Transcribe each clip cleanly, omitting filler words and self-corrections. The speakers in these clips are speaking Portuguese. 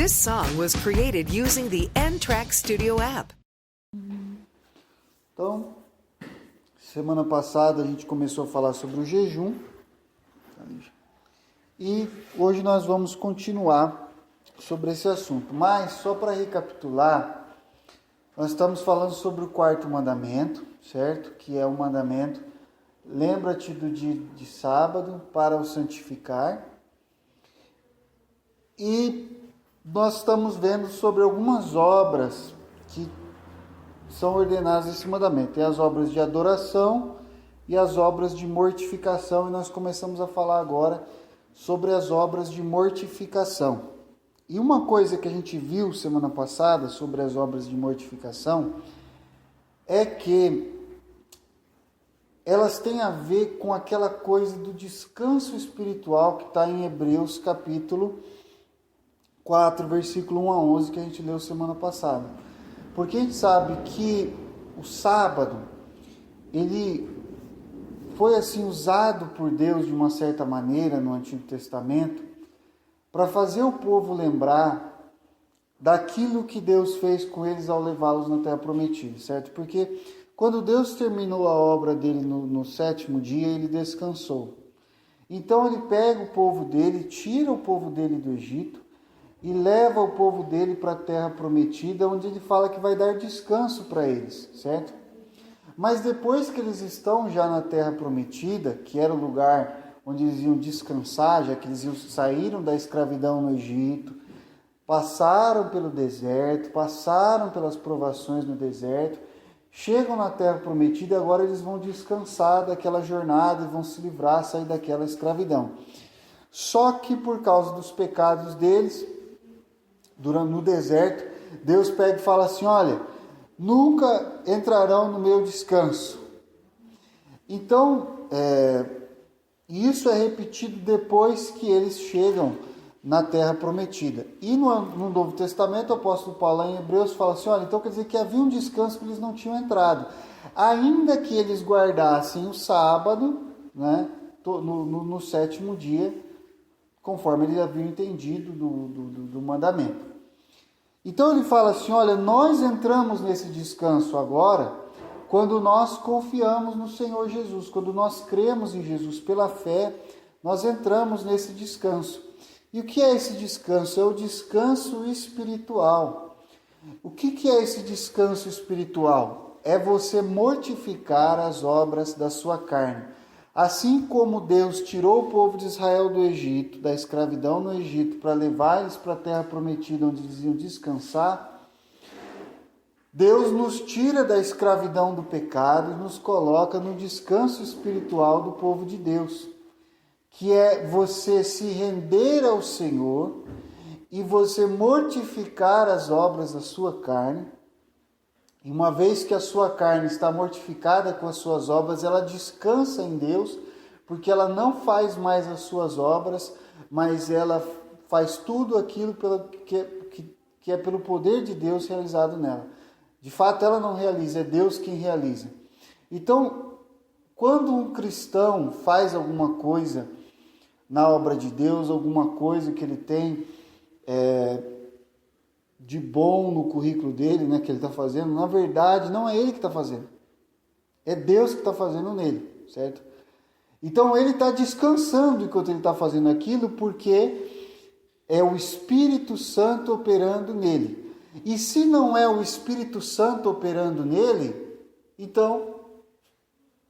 This song was created using the N-Track Studio app. Então, semana passada a gente começou a falar sobre o jejum. E hoje nós vamos continuar sobre esse assunto. Mas, só para recapitular, nós estamos falando sobre o quarto mandamento, certo? Que é o mandamento, lembra-te do dia de sábado para o santificar. E nós estamos vendo sobre algumas obras que são ordenadas nesse mandamento. Tem as obras de adoração e as obras de mortificação. E nós começamos a falar agora sobre as obras de mortificação. E uma coisa que a gente viu semana passada sobre as obras de mortificação é que elas têm a ver com aquela coisa do descanso espiritual que está em Hebreus capítulo 4, versículo 1 a 11, que a gente leu semana passada. Porque a gente sabe que o sábado, ele foi assim usado por Deus de uma certa maneira no Antigo Testamento para fazer o povo lembrar daquilo que Deus fez com eles ao levá-los na Terra Prometida, certo? Porque quando Deus terminou a obra dele no sétimo dia, ele descansou. Então ele pega o povo dele, tira o povo dele do Egito e leva o povo dele para a Terra Prometida, onde ele fala que vai dar descanso para eles, certo? Mas depois que eles estão já na Terra Prometida, que era o lugar onde eles iam descansar, já que eles saíram da escravidão no Egito, passaram pelo deserto, passaram pelas provações no deserto, chegam na Terra Prometida e agora eles vão descansar daquela jornada e vão se livrar, sair daquela escravidão. Só que por causa dos pecados deles, no deserto, Deus pega e fala assim, olha, nunca entrarão no meu descanso. Então, isso é repetido depois que eles chegam na Terra Prometida. E no Novo Testamento, o apóstolo Paulo em Hebreus fala assim, olha, então quer dizer que havia um descanso que eles não tinham entrado. Ainda que eles guardassem o sábado, né, no sétimo dia, conforme eles haviam entendido do mandamento. Então ele fala assim, olha, nós entramos nesse descanso agora quando nós confiamos no Senhor Jesus, quando nós cremos em Jesus pela fé, nós entramos nesse descanso. E o que é esse descanso? É o descanso espiritual. O que é esse descanso espiritual? É você mortificar as obras da sua carne. Assim como Deus tirou o povo de Israel do Egito, da escravidão no Egito, para levar eles para a Terra Prometida, onde eles iam descansar, Deus nos tira da escravidão do pecado e nos coloca no descanso espiritual do povo de Deus, que é você se render ao Senhor e você mortificar as obras da sua carne. E uma vez que a sua carne está mortificada com as suas obras, ela descansa em Deus, porque ela não faz mais as suas obras, mas ela faz tudo aquilo que é pelo poder de Deus realizado nela. De fato, ela não realiza, é Deus quem realiza. Então, quando um cristão faz alguma coisa na obra de Deus, alguma coisa que ele tem de bom no currículo dele, né, que ele está fazendo, na verdade não é ele que está fazendo, é Deus que está fazendo nele, certo? Então ele está descansando enquanto ele está fazendo aquilo, porque é o Espírito Santo operando nele. E se não é o Espírito Santo operando nele, então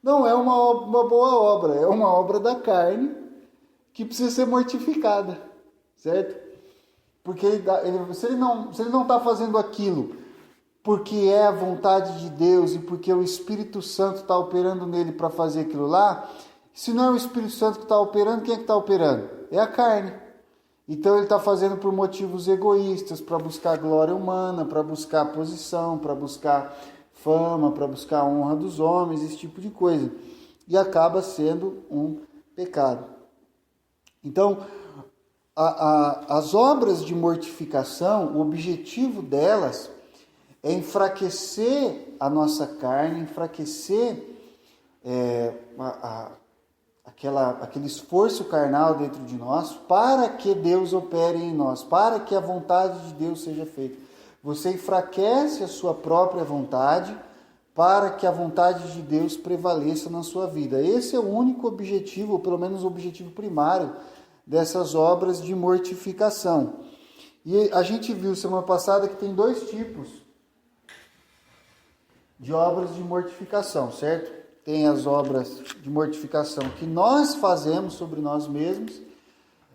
não é uma boa obra, é uma obra da carne que precisa ser mortificada, certo? Porque se ele não está fazendo aquilo porque é a vontade de Deus e porque o Espírito Santo está operando nele para fazer aquilo lá, se não é o Espírito Santo que está operando, quem é que está operando? É a carne. Então ele está fazendo por motivos egoístas, para buscar glória humana, para buscar posição, para buscar fama, para buscar a honra dos homens, esse tipo de coisa. E acaba sendo um pecado. Então, as obras de mortificação, o objetivo delas é enfraquecer a nossa carne, enfraquecer aquele esforço carnal dentro de nós para que Deus opere em nós, para que a vontade de Deus seja feita. Você enfraquece a sua própria vontade para que a vontade de Deus prevaleça na sua vida. Esse é o único objetivo, ou pelo menos o objetivo primário dessas obras de mortificação. E a gente viu semana passada que tem 2 tipos de obras de mortificação, certo? Tem as obras de mortificação que nós fazemos sobre nós mesmos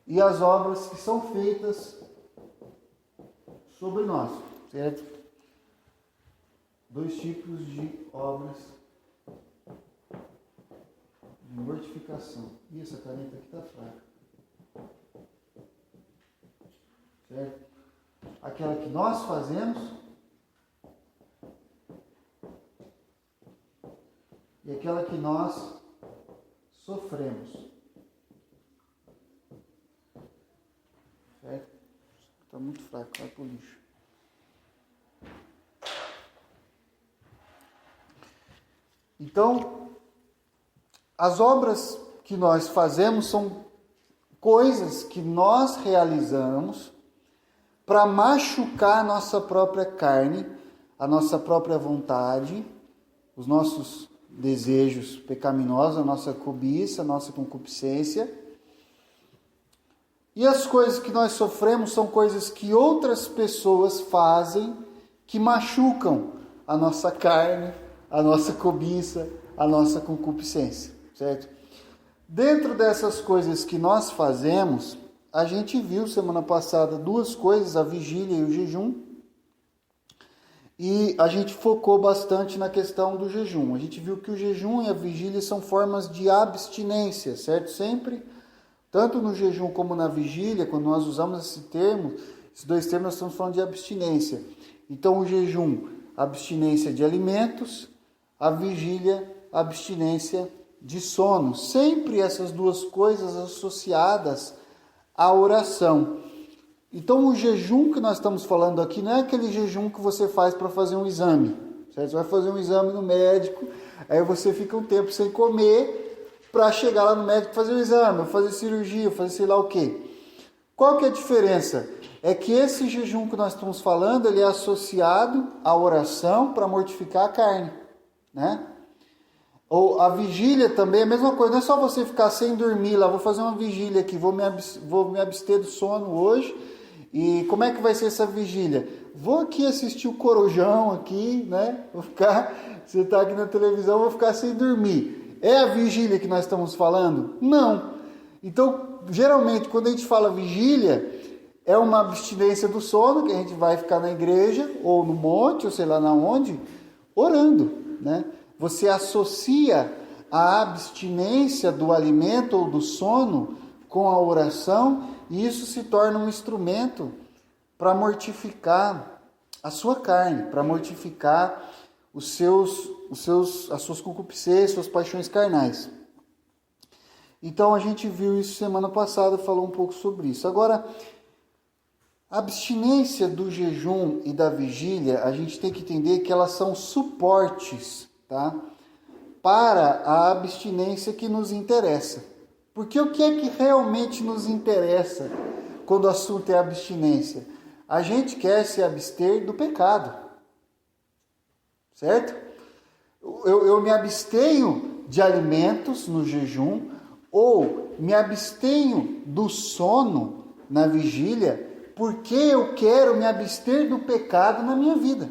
e as obras que são feitas sobre nós, certo? 2 tipos de obras de mortificação. E essa caneta aqui está fraca. Certo? Aquela que nós fazemos e aquela que nós sofremos. Certo? Está muito fraco, vai para o lixo. Então, as obras que nós fazemos são coisas que nós realizamos para machucar a nossa própria carne, a nossa própria vontade, os nossos desejos pecaminosos, a nossa cobiça, a nossa concupiscência. E as coisas que nós sofremos são coisas que outras pessoas fazem que machucam a nossa carne, a nossa cobiça, a nossa concupiscência, certo? Dentro dessas coisas que nós fazemos, a gente viu semana passada 2 coisas, a vigília e o jejum. E a gente focou bastante na questão do jejum. A gente viu que o jejum e a vigília são formas de abstinência, certo? Sempre, tanto no jejum como na vigília, quando nós usamos esse termo, esses 2 termos nós estamos falando de abstinência. Então o jejum, abstinência de alimentos, a vigília, abstinência de sono. Sempre essas 2 coisas associadas à oração. Então o jejum que nós estamos falando aqui não é aquele jejum que você faz para fazer um exame. Certo? Você vai fazer um exame no médico, aí você fica um tempo sem comer para chegar lá no médico fazer o exame, ou fazer cirurgia, ou fazer sei lá o quê. Qual que é a diferença? É que esse jejum que nós estamos falando, ele é associado à oração para mortificar a carne, né? Ou a vigília também é a mesma coisa, não é só você ficar sem dormir lá, vou fazer uma vigília aqui, vou me abster do sono hoje, e como é que vai ser essa vigília? Vou aqui assistir o Corujão aqui, né? Vou ficar, você está aqui na televisão, vou ficar sem dormir. É a vigília que nós estamos falando? Não. Então, geralmente, quando a gente fala vigília, é uma abstinência do sono, que a gente vai ficar na igreja, ou no monte, ou sei lá na onde, orando, né? Você associa a abstinência do alimento ou do sono com a oração, e isso se torna um instrumento para mortificar a sua carne, para mortificar as suas concupiscências, suas paixões carnais. Então a gente viu isso semana passada, falou um pouco sobre isso. Agora, a abstinência do jejum e da vigília, a gente tem que entender que elas são suportes, tá? Para a abstinência que nos interessa. Porque o que é que realmente nos interessa quando o assunto é abstinência? A gente quer se abster do pecado, certo? Eu me abstenho de alimentos no jejum, ou me abstenho do sono na vigília, porque eu quero me abster do pecado na minha vida.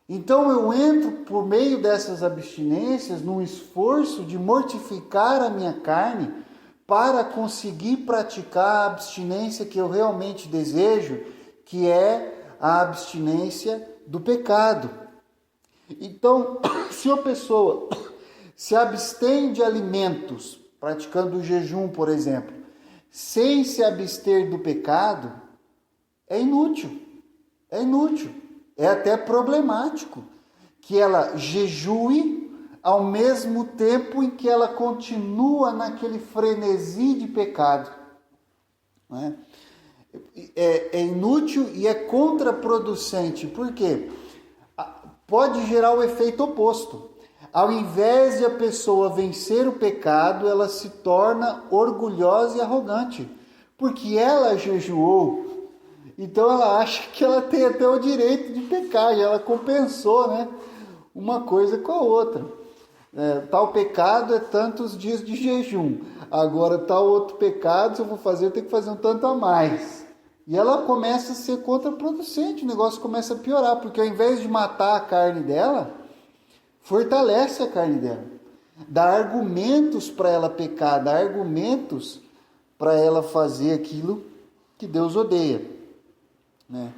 Então eu entro por meio dessas abstinências num esforço de mortificar a minha carne para conseguir praticar a abstinência que eu realmente desejo, que é a abstinência do pecado. Então, se a pessoa se abstém de alimentos, praticando o jejum, por exemplo, sem se abster do pecado, é inútil. É inútil. É até problemático que ela jejue ao mesmo tempo em que ela continua naquele frenesi de pecado. Não é? É inútil e é contraproducente. Por quê? Pode gerar o efeito oposto. Ao invés de a pessoa vencer o pecado, ela se torna orgulhosa e arrogante, porque ela jejuou. Então ela acha que ela tem até o direito de pecar, e ela compensou, né, uma coisa com a outra. Tal pecado é tantos dias de jejum, agora tal outro pecado, se eu vou fazer, eu tenho que fazer um tanto a mais. E ela começa a ser contraproducente, o negócio começa a piorar, porque ao invés de matar a carne dela, fortalece a carne dela. Dá argumentos para ela pecar, dá argumentos para ela fazer aquilo que Deus odeia, né?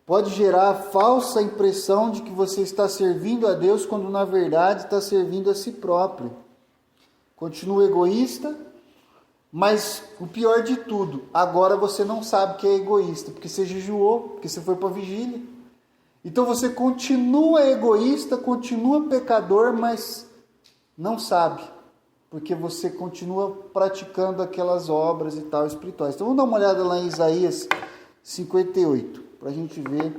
Pode gerar a falsa impressão de que você está servindo a Deus, quando na verdade está servindo a si próprio. Continua egoísta, mas o pior de tudo, agora você não sabe que é egoísta, porque você jejuou, porque você foi para a vigília. Então você continua egoísta, continua pecador, mas não sabe, porque você continua praticando aquelas obras e tal espirituais. Então vamos dar uma olhada lá em Isaías 58, para a gente ver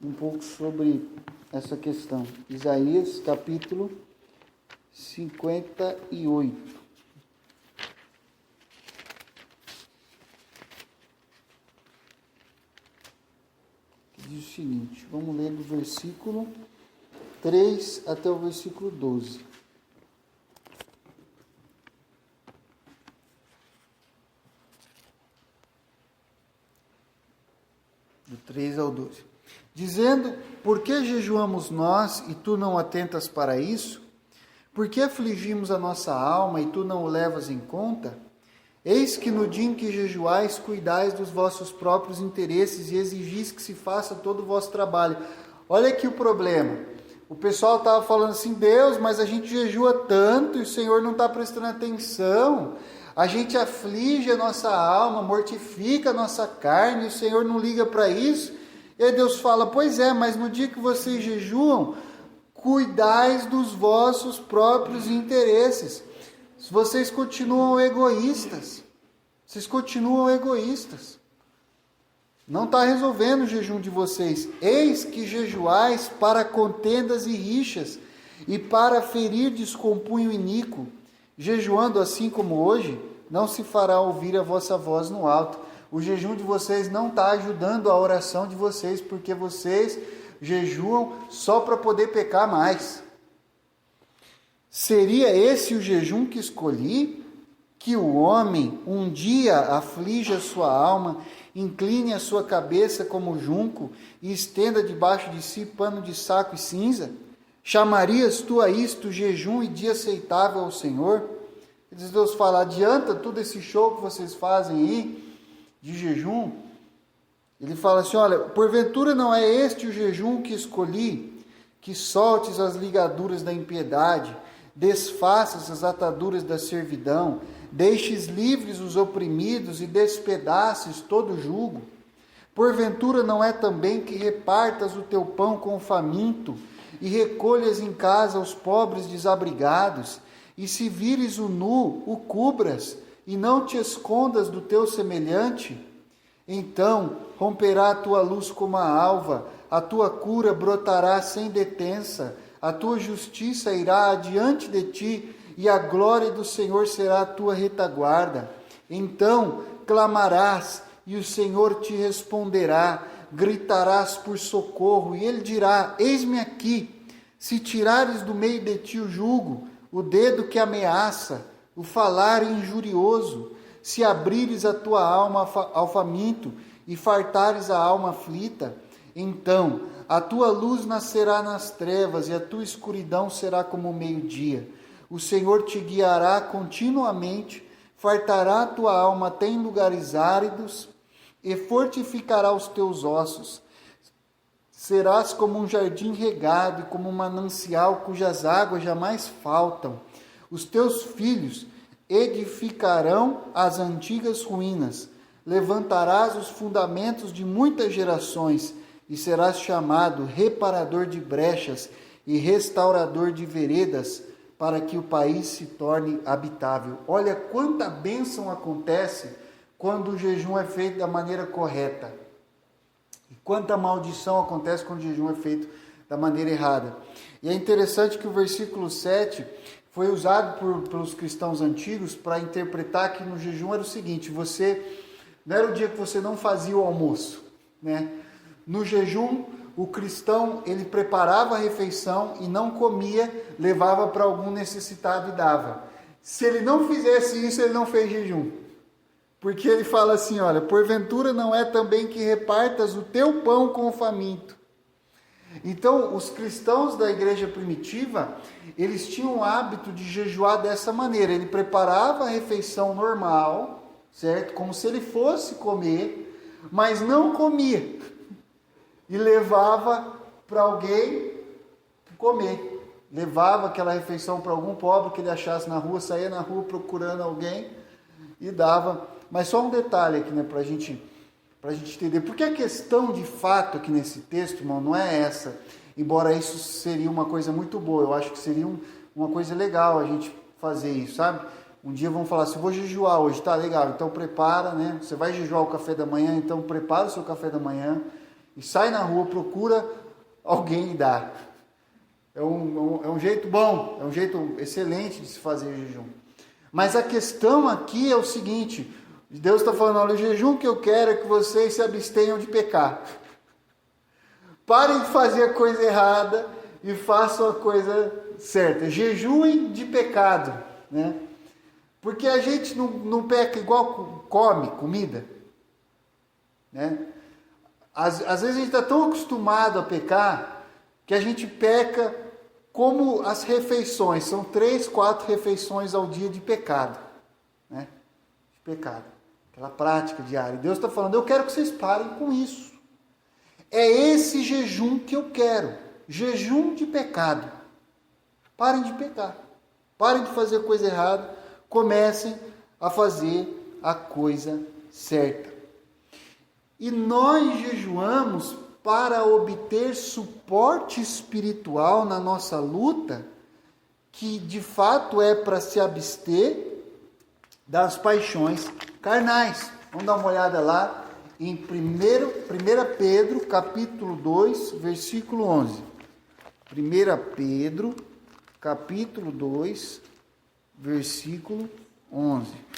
um pouco sobre essa questão. Isaías capítulo 58. Diz o seguinte, vamos ler do versículo 3 até o versículo 12. Do 3 ao 12. Dizendo, por que jejuamos nós e tu não atentas para isso? Por que afligimos a nossa alma e tu não o levas em conta? Eis que no dia em que jejuais, cuidais dos vossos próprios interesses e exigis que se faça todo o vosso trabalho. Olha aqui o problema. O pessoal estava falando assim, Deus, mas a gente jejua tanto e o Senhor não está prestando atenção. A gente aflige a nossa alma, mortifica a nossa carne, e o Senhor não liga para isso. E aí Deus fala, pois é, mas no dia que vocês jejuam, cuidais dos vossos próprios interesses. Vocês continuam egoístas. Não está resolvendo o jejum de vocês. Eis que jejuais para contendas e rixas, e para ferir descompunho iníquo. Jejuando assim como hoje, não se fará ouvir a vossa voz no alto. O jejum de vocês não está ajudando a oração de vocês, porque vocês jejuam só para poder pecar mais. Seria esse o jejum que escolhi? Que o homem um dia aflige a sua alma, incline a sua cabeça como junco e estenda debaixo de si pano de saco e cinza? Chamarias tu a isto jejum e dia aceitável ao Senhor? Deus fala, adianta tudo esse show que vocês fazem aí, de jejum? Ele fala assim, olha, porventura não é este o jejum que escolhi, que soltes as ligaduras da impiedade, desfaças as ataduras da servidão, deixes livres os oprimidos e despedaces todo o jugo? Porventura não é também que repartas o teu pão com o faminto e recolhas em casa os pobres desabrigados, e se vires o nu, o cubras, e não te escondas do teu semelhante? Então romperá a tua luz como a alva, a tua cura brotará sem detença, a tua justiça irá adiante de ti, e a glória do Senhor será a tua retaguarda. Então clamarás, e o Senhor te responderá, gritarás por socorro, e ele dirá, eis-me aqui. Se tirares do meio de ti o jugo, o dedo que ameaça, o falar injurioso, se abrires a tua alma ao faminto e fartares a alma aflita, então a tua luz nascerá nas trevas e a tua escuridão será como o meio-dia. O Senhor te guiará continuamente, fartará a tua alma até em lugares áridos e fortificará os teus ossos. Serás como um jardim regado e como um manancial cujas águas jamais faltam. Os teus filhos edificarão as antigas ruínas. Levantarás os fundamentos de muitas gerações e serás chamado reparador de brechas e restaurador de veredas, para que o país se torne habitável. Olha quanta bênção acontece quando o jejum é feito da maneira correta. E quanta maldição acontece quando o jejum é feito da maneira errada. E é interessante que o versículo 7 foi usado pelos cristãos antigos para interpretar que no jejum era o seguinte: não era o dia que você não fazia o almoço, né? No jejum, o cristão, ele preparava a refeição e não comia, levava para algum necessitado e dava. Se ele não fizesse isso, ele não fez jejum. Porque ele fala assim, olha, porventura não é também que repartas o teu pão com o faminto. Então, os cristãos da igreja primitiva, eles tinham o hábito de jejuar dessa maneira. Ele preparava a refeição normal, certo? Como se ele fosse comer, mas não comia. E levava para alguém comer. Levava aquela refeição para algum pobre que ele achasse na rua, saía na rua procurando alguém e dava. Mas só um detalhe aqui, né, para a gente entender. Porque a questão de fato aqui nesse texto, irmão, não é essa. Embora isso seria uma coisa muito boa. Eu acho que seria uma coisa legal a gente fazer isso, sabe? Um dia vamos falar assim, eu vou jejuar hoje, tá legal, então prepara, né? Você vai jejuar o café da manhã, então prepara o seu café da manhã e sai na rua, procura alguém e dá. É um jeito bom, é um jeito excelente de se fazer jejum. Mas a questão aqui é o seguinte: Deus está falando, olha, o jejum que eu quero é que vocês se abstenham de pecar. Parem de fazer a coisa errada e façam a coisa certa. Jejuem de pecado, né? Porque a gente não peca igual come comida, né? Às vezes a gente está tão acostumado a pecar que a gente peca como as refeições. São 3, 4 refeições ao dia de pecado, né? De pecado. Aquela prática diária. E Deus está falando, eu quero que vocês parem com isso. É esse jejum que eu quero. Jejum de pecado. Parem de pecar. Parem de fazer coisa errada. Comecem a fazer a coisa certa. E nós jejuamos para obter suporte espiritual na nossa luta, que de fato é para se abster das paixões carnais. Vamos dar uma olhada lá em 1 Pedro, capítulo 2, versículo 11. 1 Pedro, capítulo 2, versículo 11.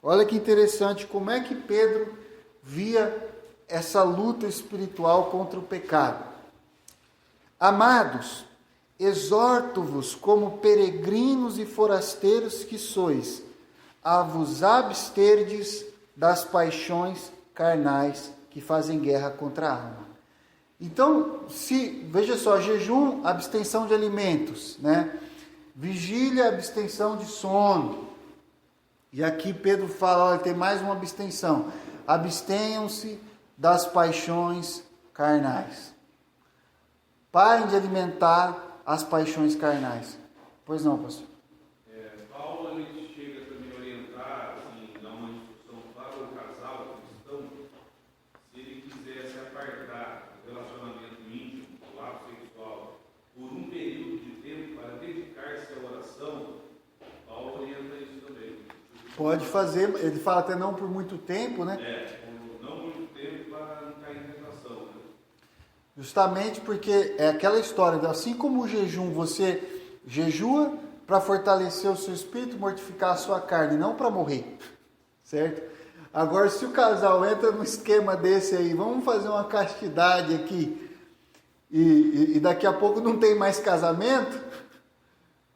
Olha que interessante como é que Pedro via essa luta espiritual contra o pecado. Amados, exorto-vos como peregrinos e forasteiros que sois, a vos absterdes das paixões carnais que fazem guerra contra a alma. Então, veja só, jejum, abstenção de alimentos, né? Vigília, abstenção de sono. E aqui Pedro fala, olha, tem mais uma abstenção. Abstenham-se das paixões carnais. Parem de alimentar as paixões carnais. Pois não, pastor? Paulo ele chega também a orientar, assim, dar uma instrução para o casal cristão, se ele quiser se apartar do relacionamento íntimo, do lado sexual, por um período de tempo para dedicar-se à oração, Paulo orienta isso também. Pode fazer, ele fala até não por muito tempo, né? Não muito tempo para não cair em tentação, né? Justamente porque é aquela história, assim como o jejum, você jejua para fortalecer o seu espírito, mortificar a sua carne, não para morrer, certo? Agora, se o casal entra num esquema desse aí, vamos fazer uma castidade aqui, e daqui a pouco não tem mais casamento,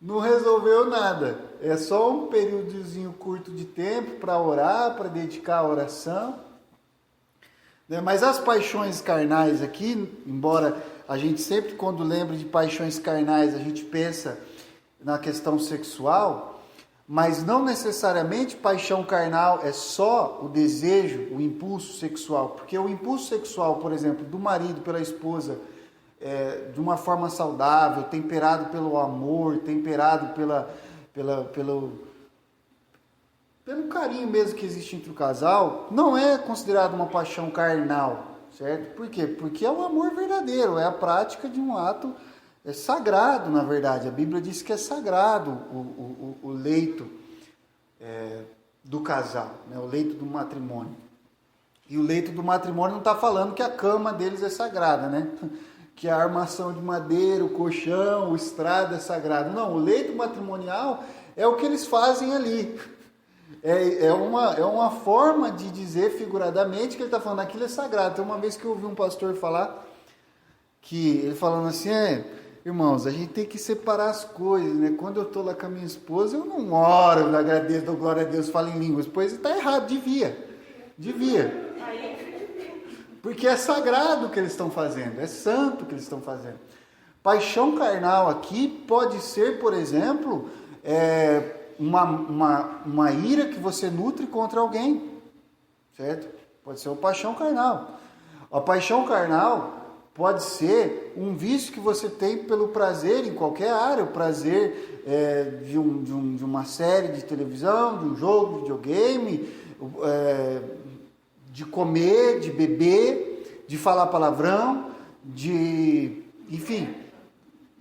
não resolveu nada. É só um períodozinho curto de tempo para orar, para dedicar a oração. Mas as paixões carnais aqui, embora a gente sempre, quando lembra de paixões carnais, a gente pensa na questão sexual, mas não necessariamente paixão carnal é só o desejo, o impulso sexual. Porque o impulso sexual, por exemplo, do marido pela esposa, de uma forma saudável, temperado pelo amor, temperado pelo carinho mesmo que existe entre o casal, não é considerado uma paixão carnal, certo? Por quê? Porque é um amor verdadeiro, é a prática de um ato sagrado, na verdade. A Bíblia diz que é sagrado o leito do casal, né? O leito do matrimônio. E o leito do matrimônio não está falando que a cama deles é sagrada, né? Que a armação de madeira, o colchão, o estrado é sagrado. Não, o leito matrimonial é o que eles fazem ali. É uma forma de dizer figuradamente que ele está falando aquilo é sagrado. Tem uma vez que eu ouvi um pastor falar, que ele falando assim, irmãos, a gente tem que separar as coisas, né? Quando eu estou lá com a minha esposa, eu não oro, eu agradeço, dou glória a Deus, falo em línguas. Pois está errado, devia. Porque é sagrado o que eles estão fazendo, é santo o que eles estão fazendo. Paixão carnal aqui pode ser, por exemplo, uma ira que você nutre contra alguém, certo? Pode ser uma paixão carnal. A paixão carnal pode ser um vício que você tem pelo prazer em qualquer área, o prazer de uma série de televisão, de um jogo de videogame, de comer, de beber, de falar palavrão, enfim,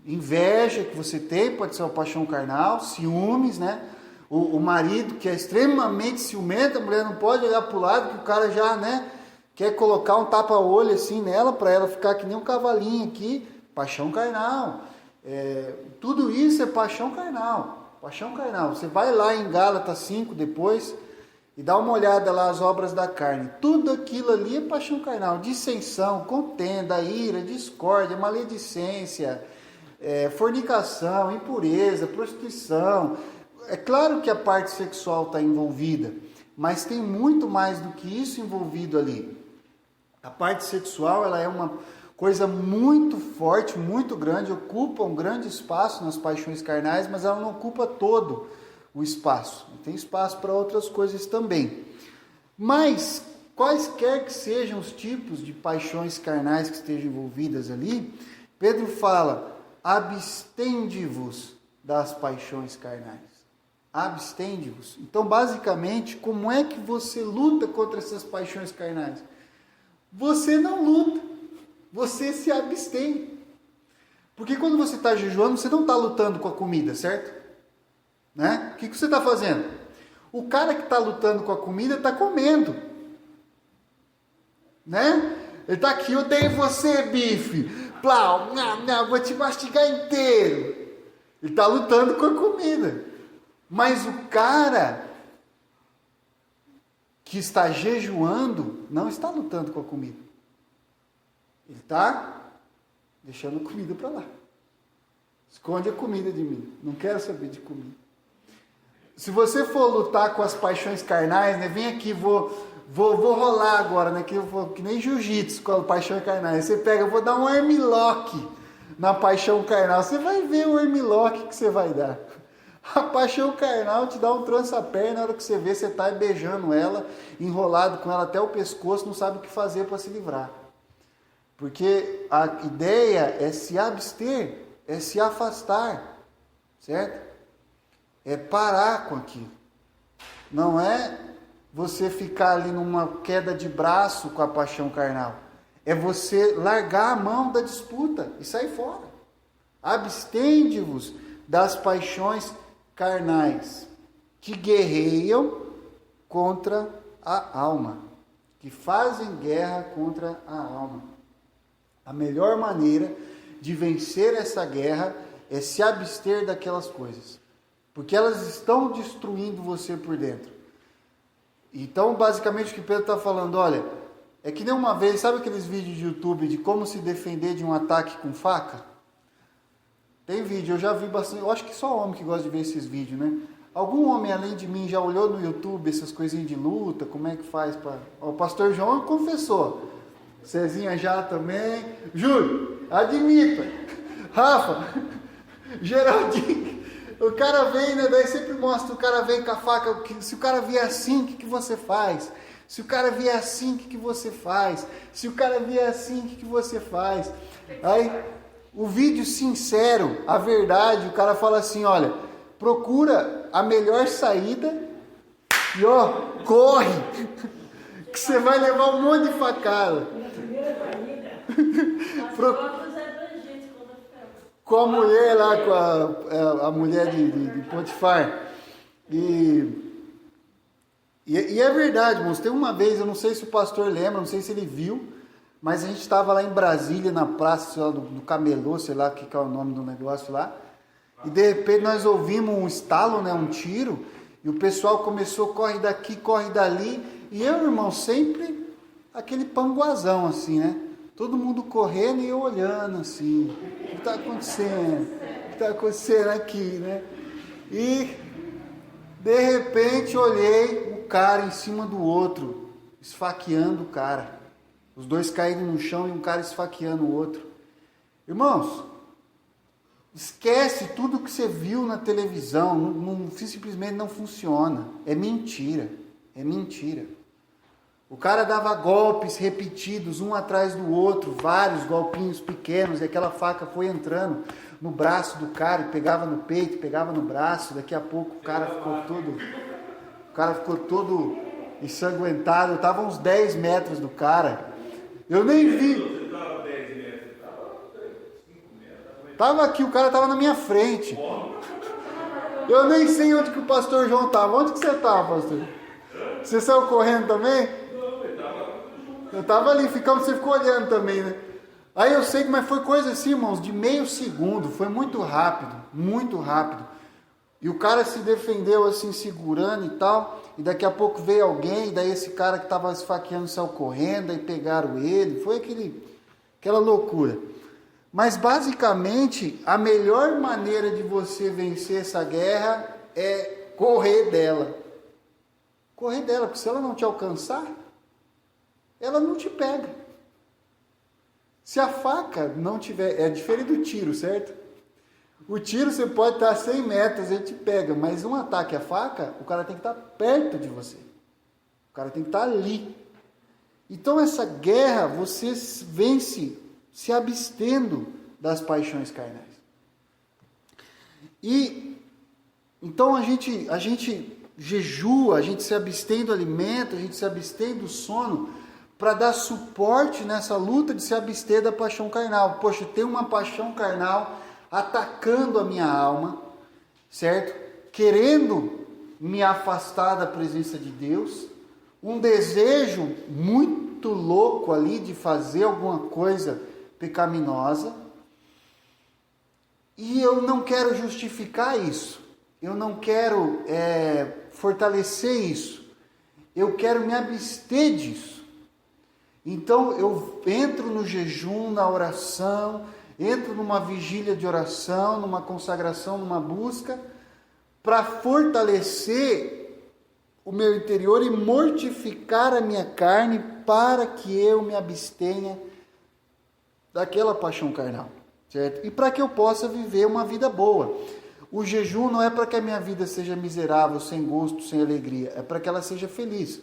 inveja que você tem, pode ser uma paixão carnal, ciúmes, né? O marido que é extremamente ciumento, a mulher não pode olhar para o lado, que o cara já, né, quer colocar um tapa-olho assim nela, para ela ficar que nem um cavalinho aqui, paixão carnal. Tudo isso é paixão carnal, paixão carnal. Você vai lá em Gálatas 5 depois e dá uma olhada lá as obras da carne. Tudo aquilo ali é paixão carnal, dissensão, contenda, ira, discórdia, maledicência, fornicação, impureza, prostituição. É claro que a parte sexual está envolvida, mas tem muito mais do que isso envolvido ali. A parte sexual, ela é uma coisa muito forte, muito grande, ocupa um grande espaço nas paixões carnais, mas ela não ocupa todo o espaço. Tem espaço para outras coisas também. Mas, quaisquer que sejam os tipos de paixões carnais que estejam envolvidas ali, Pedro fala, abstende-vos das paixões carnais. Abstende-vos. Então, basicamente, como é que você luta contra essas paixões carnais? Você não luta, você se abstém. Porque quando você está jejuando, você não está lutando com a comida, certo? Né? O que você está fazendo? O cara que está lutando com a comida está comendo. Né? Ele está aqui, eu odeio você, bife. Plau, não, vou te mastigar inteiro. Ele está lutando com a comida. Mas o cara que está jejuando não está lutando com a comida. Ele está deixando a comida para lá. Esconde a comida de mim. Não quero saber de comida. Se você for lutar com as paixões carnais, né? Vem aqui, vou rolar agora, né? Que nem jiu-jitsu com a paixão carnal. Você pega, vou dar um armlock na paixão carnal. Você vai ver o armlock que você vai dar. A paixão carnal te dá um trança-pé, na hora que você vê, você está beijando ela, enrolado com ela até o pescoço, não sabe o que fazer para se livrar. Porque a ideia é se abster, é se afastar, certo? É parar com aquilo. Não é você ficar ali numa queda de braço com a paixão carnal. É você largar a mão da disputa e sair fora. Abstende-vos das paixões carnais que guerreiam contra a alma, que fazem guerra contra a alma. A melhor maneira de vencer essa guerra é se abster daquelas coisas, porque elas estão destruindo você por dentro. Então, basicamente, o que Pedro está falando, olha, é que nem uma vez, sabe aqueles vídeos de YouTube de como se defender de um ataque com faca? Tem vídeo, eu já vi bastante, eu acho que só homem que gosta de ver esses vídeos, né? Algum homem além de mim já olhou no YouTube essas coisinhas de luta, como é que faz para... O pastor João confessou, Cezinha já também, Júlio, admita, Rafa, Geraldinho, o cara vem, né? Daí sempre mostra, o cara vem com a faca, se o cara vier assim, o que você faz? Se o cara vier assim, o que você faz? Se o cara vier assim, o que você faz? Aí... O vídeo sincero, a verdade, o cara fala assim, olha, procura a melhor saída e ó, corre, que você vai levar um monte de facada. Na primeira corrida, as fotos eram gente com a mulher lá, com a mulher de Potifar. E E é verdade, irmãos. Tem uma vez, eu não sei se o pastor lembra, não sei se ele viu, mas a gente estava lá em Brasília, na praça, sei lá, do Camelô, sei lá o que é o nome do negócio lá. E de repente nós ouvimos um estalo, né, um tiro, e o pessoal começou, corre daqui, corre dali. E eu, irmão, sempre aquele panguazão assim, né? Todo mundo correndo e eu olhando assim. O que está acontecendo? O que está acontecendo aqui, né? E de repente olhei o cara em cima do outro, esfaqueando o cara. Os dois caíram no chão e um cara esfaqueando o outro. Irmãos, esquece tudo que você viu na televisão. Simplesmente não funciona. É mentira. É mentira. O cara dava golpes repetidos, um atrás do outro, vários golpinhos pequenos, e aquela faca foi entrando no braço do cara, e pegava no peito, pegava no braço. Daqui a pouco o cara ficou todo ensanguentado. Eu estava uns 10 metros do cara. Eu nem vi. Tava aqui, o cara tava na minha frente. Eu nem sei onde que o pastor João tava. Onde que você tava, pastor? Você saiu correndo também? Eu tava ali, você ficou olhando também, né? Aí eu sei, mas foi coisa assim, irmãos, de meio segundo. Foi muito rápido, muito rápido. E o cara se defendeu assim, segurando e tal. E daqui a pouco veio alguém, e daí esse cara que estava esfaqueando saiu correndo, aí pegaram ele. Foi aquela loucura. Mas basicamente, a melhor maneira de você vencer essa guerra é correr dela. Correr dela, porque se ela não te alcançar, ela não te pega. Se a faca não tiver... É diferente do tiro, certo? O tiro você pode estar a 100 metros, ele te pega. Mas um ataque à faca, o cara tem que estar perto de você. O cara tem que estar ali. Então essa guerra você vence se abstendo das paixões carnais. E então a gente jejua, a gente se abstém do alimento, a gente se abstém do sono para dar suporte nessa luta de se abster da paixão carnal. Poxa, tem uma paixão carnal atacando a minha alma, certo? Querendo me afastar da presença de Deus, um desejo muito louco ali de fazer alguma coisa pecaminosa, e eu não quero justificar isso, eu não quero fortalecer isso, eu quero me abster disso. Então eu entro no jejum, na oração, entro numa vigília de oração, numa consagração, numa busca, para fortalecer o meu interior e mortificar a minha carne para que eu me abstenha daquela paixão carnal, certo? E para que eu possa viver uma vida boa. O jejum não é para que a minha vida seja miserável, sem gosto, sem alegria, é para que ela seja feliz.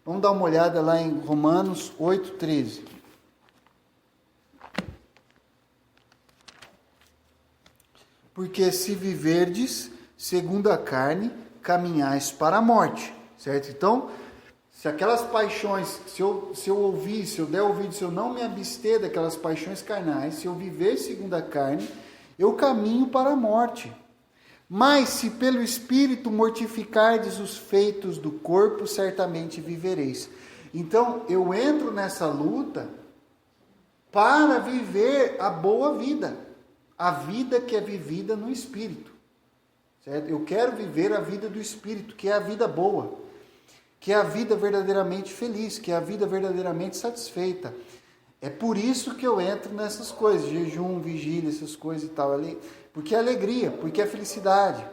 Vamos dar uma olhada lá em Romanos 8:13. Porque se viverdes segundo a carne, caminhais para a morte, certo? Então, se aquelas paixões, se eu ouvir, se eu der ouvido, se eu não me abster daquelas paixões carnais, se eu viver segundo a carne, eu caminho para a morte. Mas se pelo Espírito mortificardes os feitos do corpo, certamente vivereis. Então, eu entro nessa luta para viver a boa vida. A vida que é vivida no Espírito. Certo? Eu quero viver a vida do Espírito, que é a vida boa. Que é a vida verdadeiramente feliz, que é a vida verdadeiramente satisfeita. É por isso que eu entro nessas coisas, jejum, vigília, essas coisas e tal ali. Porque é alegria, porque é felicidade.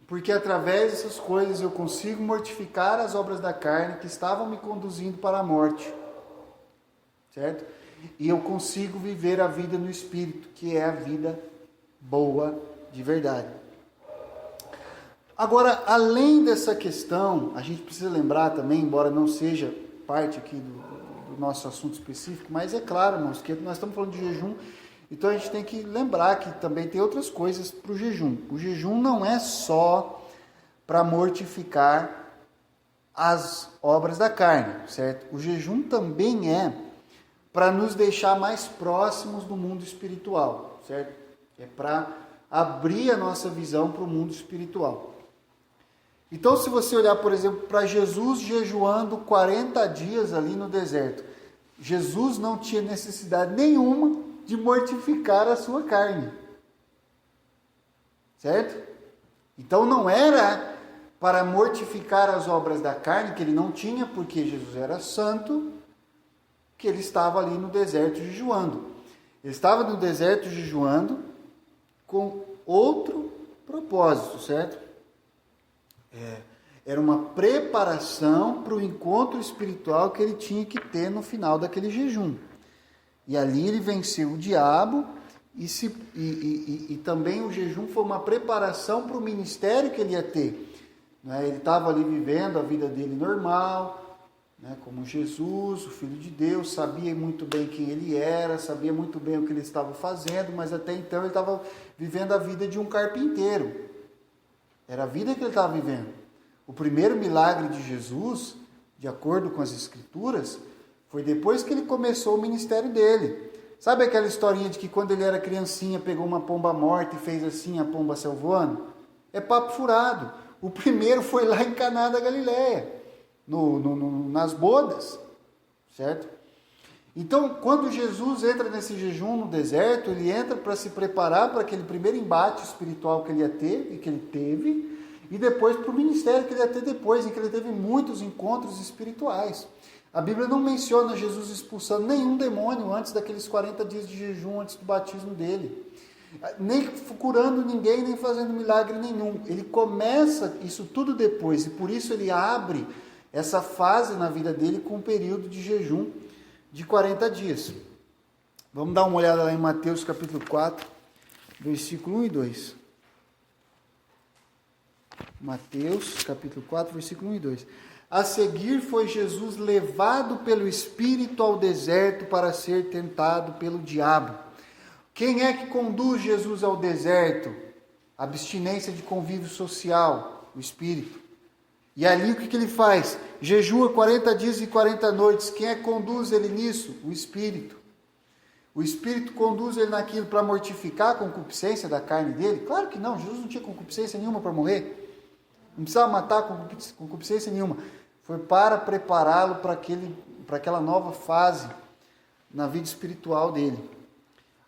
Porque através dessas coisas eu consigo mortificar as obras da carne que estavam me conduzindo para a morte. Certo? E eu consigo viver a vida no Espírito, que é a vida boa de verdade. Agora, além dessa questão, a gente precisa lembrar também, embora não seja parte aqui do nosso assunto específico, mas é claro, irmãos, que nós estamos falando de jejum, então a gente tem que lembrar que também tem outras coisas para o jejum. O jejum não é só para mortificar as obras da carne, certo? O jejum também é para nos deixar mais próximos do mundo espiritual, certo? É para abrir a nossa visão para o mundo espiritual. Então, se você olhar, por exemplo, para Jesus jejuando 40 dias ali no deserto, Jesus não tinha necessidade nenhuma de mortificar a sua carne. Certo? Então, não era para mortificar as obras da carne, que ele não tinha, porque Jesus era santo, que ele estava ali no deserto jejuando. Ele estava no deserto jejuando com outro propósito, certo? Era uma preparação para o encontro espiritual que ele tinha que ter no final daquele jejum. E ali ele venceu o diabo e também o jejum foi uma preparação para o ministério que ele ia ter. Ele estava ali vivendo a vida dele normal, como Jesus, o Filho de Deus, sabia muito bem quem ele era, sabia muito bem o que ele estava fazendo, mas até então ele estava vivendo a vida de um carpinteiro. Era a vida que ele estava vivendo. O primeiro milagre de Jesus, de acordo com as Escrituras, foi depois que ele começou o ministério dele. Sabe aquela historinha de que quando ele era criancinha pegou uma pomba morta e fez assim, a pomba saiu voando? É papo furado. O primeiro foi lá em Caná da Galileia, nas bodas, certo? Então, quando Jesus entra nesse jejum no deserto, ele entra para se preparar para aquele primeiro embate espiritual que ele ia ter e que ele teve, e depois para o ministério que ele ia ter depois, em que ele teve muitos encontros espirituais. A Bíblia não menciona Jesus expulsando nenhum demônio antes daqueles 40 dias de jejum, antes do batismo dele. Nem curando ninguém, nem fazendo milagre nenhum. Ele começa isso tudo depois, e por isso ele abre essa fase na vida dele com um período de jejum de 40 dias. Vamos dar uma olhada lá em Mateus capítulo 4, versículo 1 e 2. Mateus capítulo 4, versículo 1 e 2. A seguir foi Jesus levado pelo Espírito ao deserto para ser tentado pelo diabo. Quem é que conduz Jesus ao deserto? A abstinência de convívio social, o Espírito. E ali o que ele faz? Jejua 40 dias e 40 noites. Quem é que conduz ele nisso? O Espírito. O Espírito conduz ele naquilo para mortificar a concupiscência da carne dele? Claro que não, Jesus não tinha concupiscência nenhuma para morrer. Não precisava matar concupiscência nenhuma. Foi para prepará-lo para aquela nova fase na vida espiritual dele.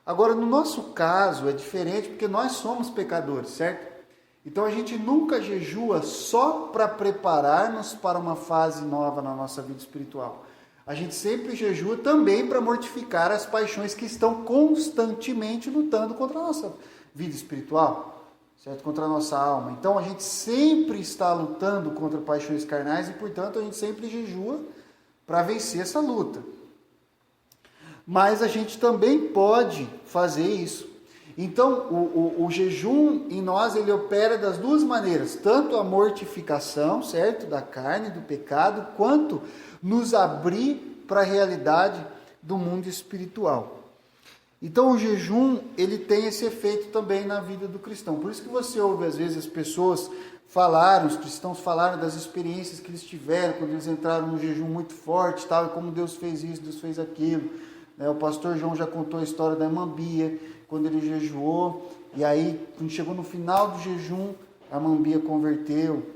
Agora, no nosso caso, é diferente porque nós somos pecadores, certo? Então, a gente nunca jejua só para preparar-nos para uma fase nova na nossa vida espiritual. A gente sempre jejua também para mortificar as paixões que estão constantemente lutando contra a nossa vida espiritual, certo? Contra a nossa alma. Então, a gente sempre está lutando contra paixões carnais e, portanto, a gente sempre jejua para vencer essa luta. Mas a gente também pode fazer isso. Então, o jejum em nós, ele opera das duas maneiras. Tanto a mortificação, certo? Da carne, do pecado, quanto nos abrir para a realidade do mundo espiritual. Então, o jejum, ele tem esse efeito também na vida do cristão. Por isso que você ouve, às vezes, as pessoas os cristãos falaram das experiências que eles tiveram, quando eles entraram num jejum muito forte, tal, e como Deus fez isso, Deus fez aquilo. O pastor João já contou a história da irmã Bia, quando ele jejuou, e aí, quando chegou no final do jejum, a irmã Bia converteu.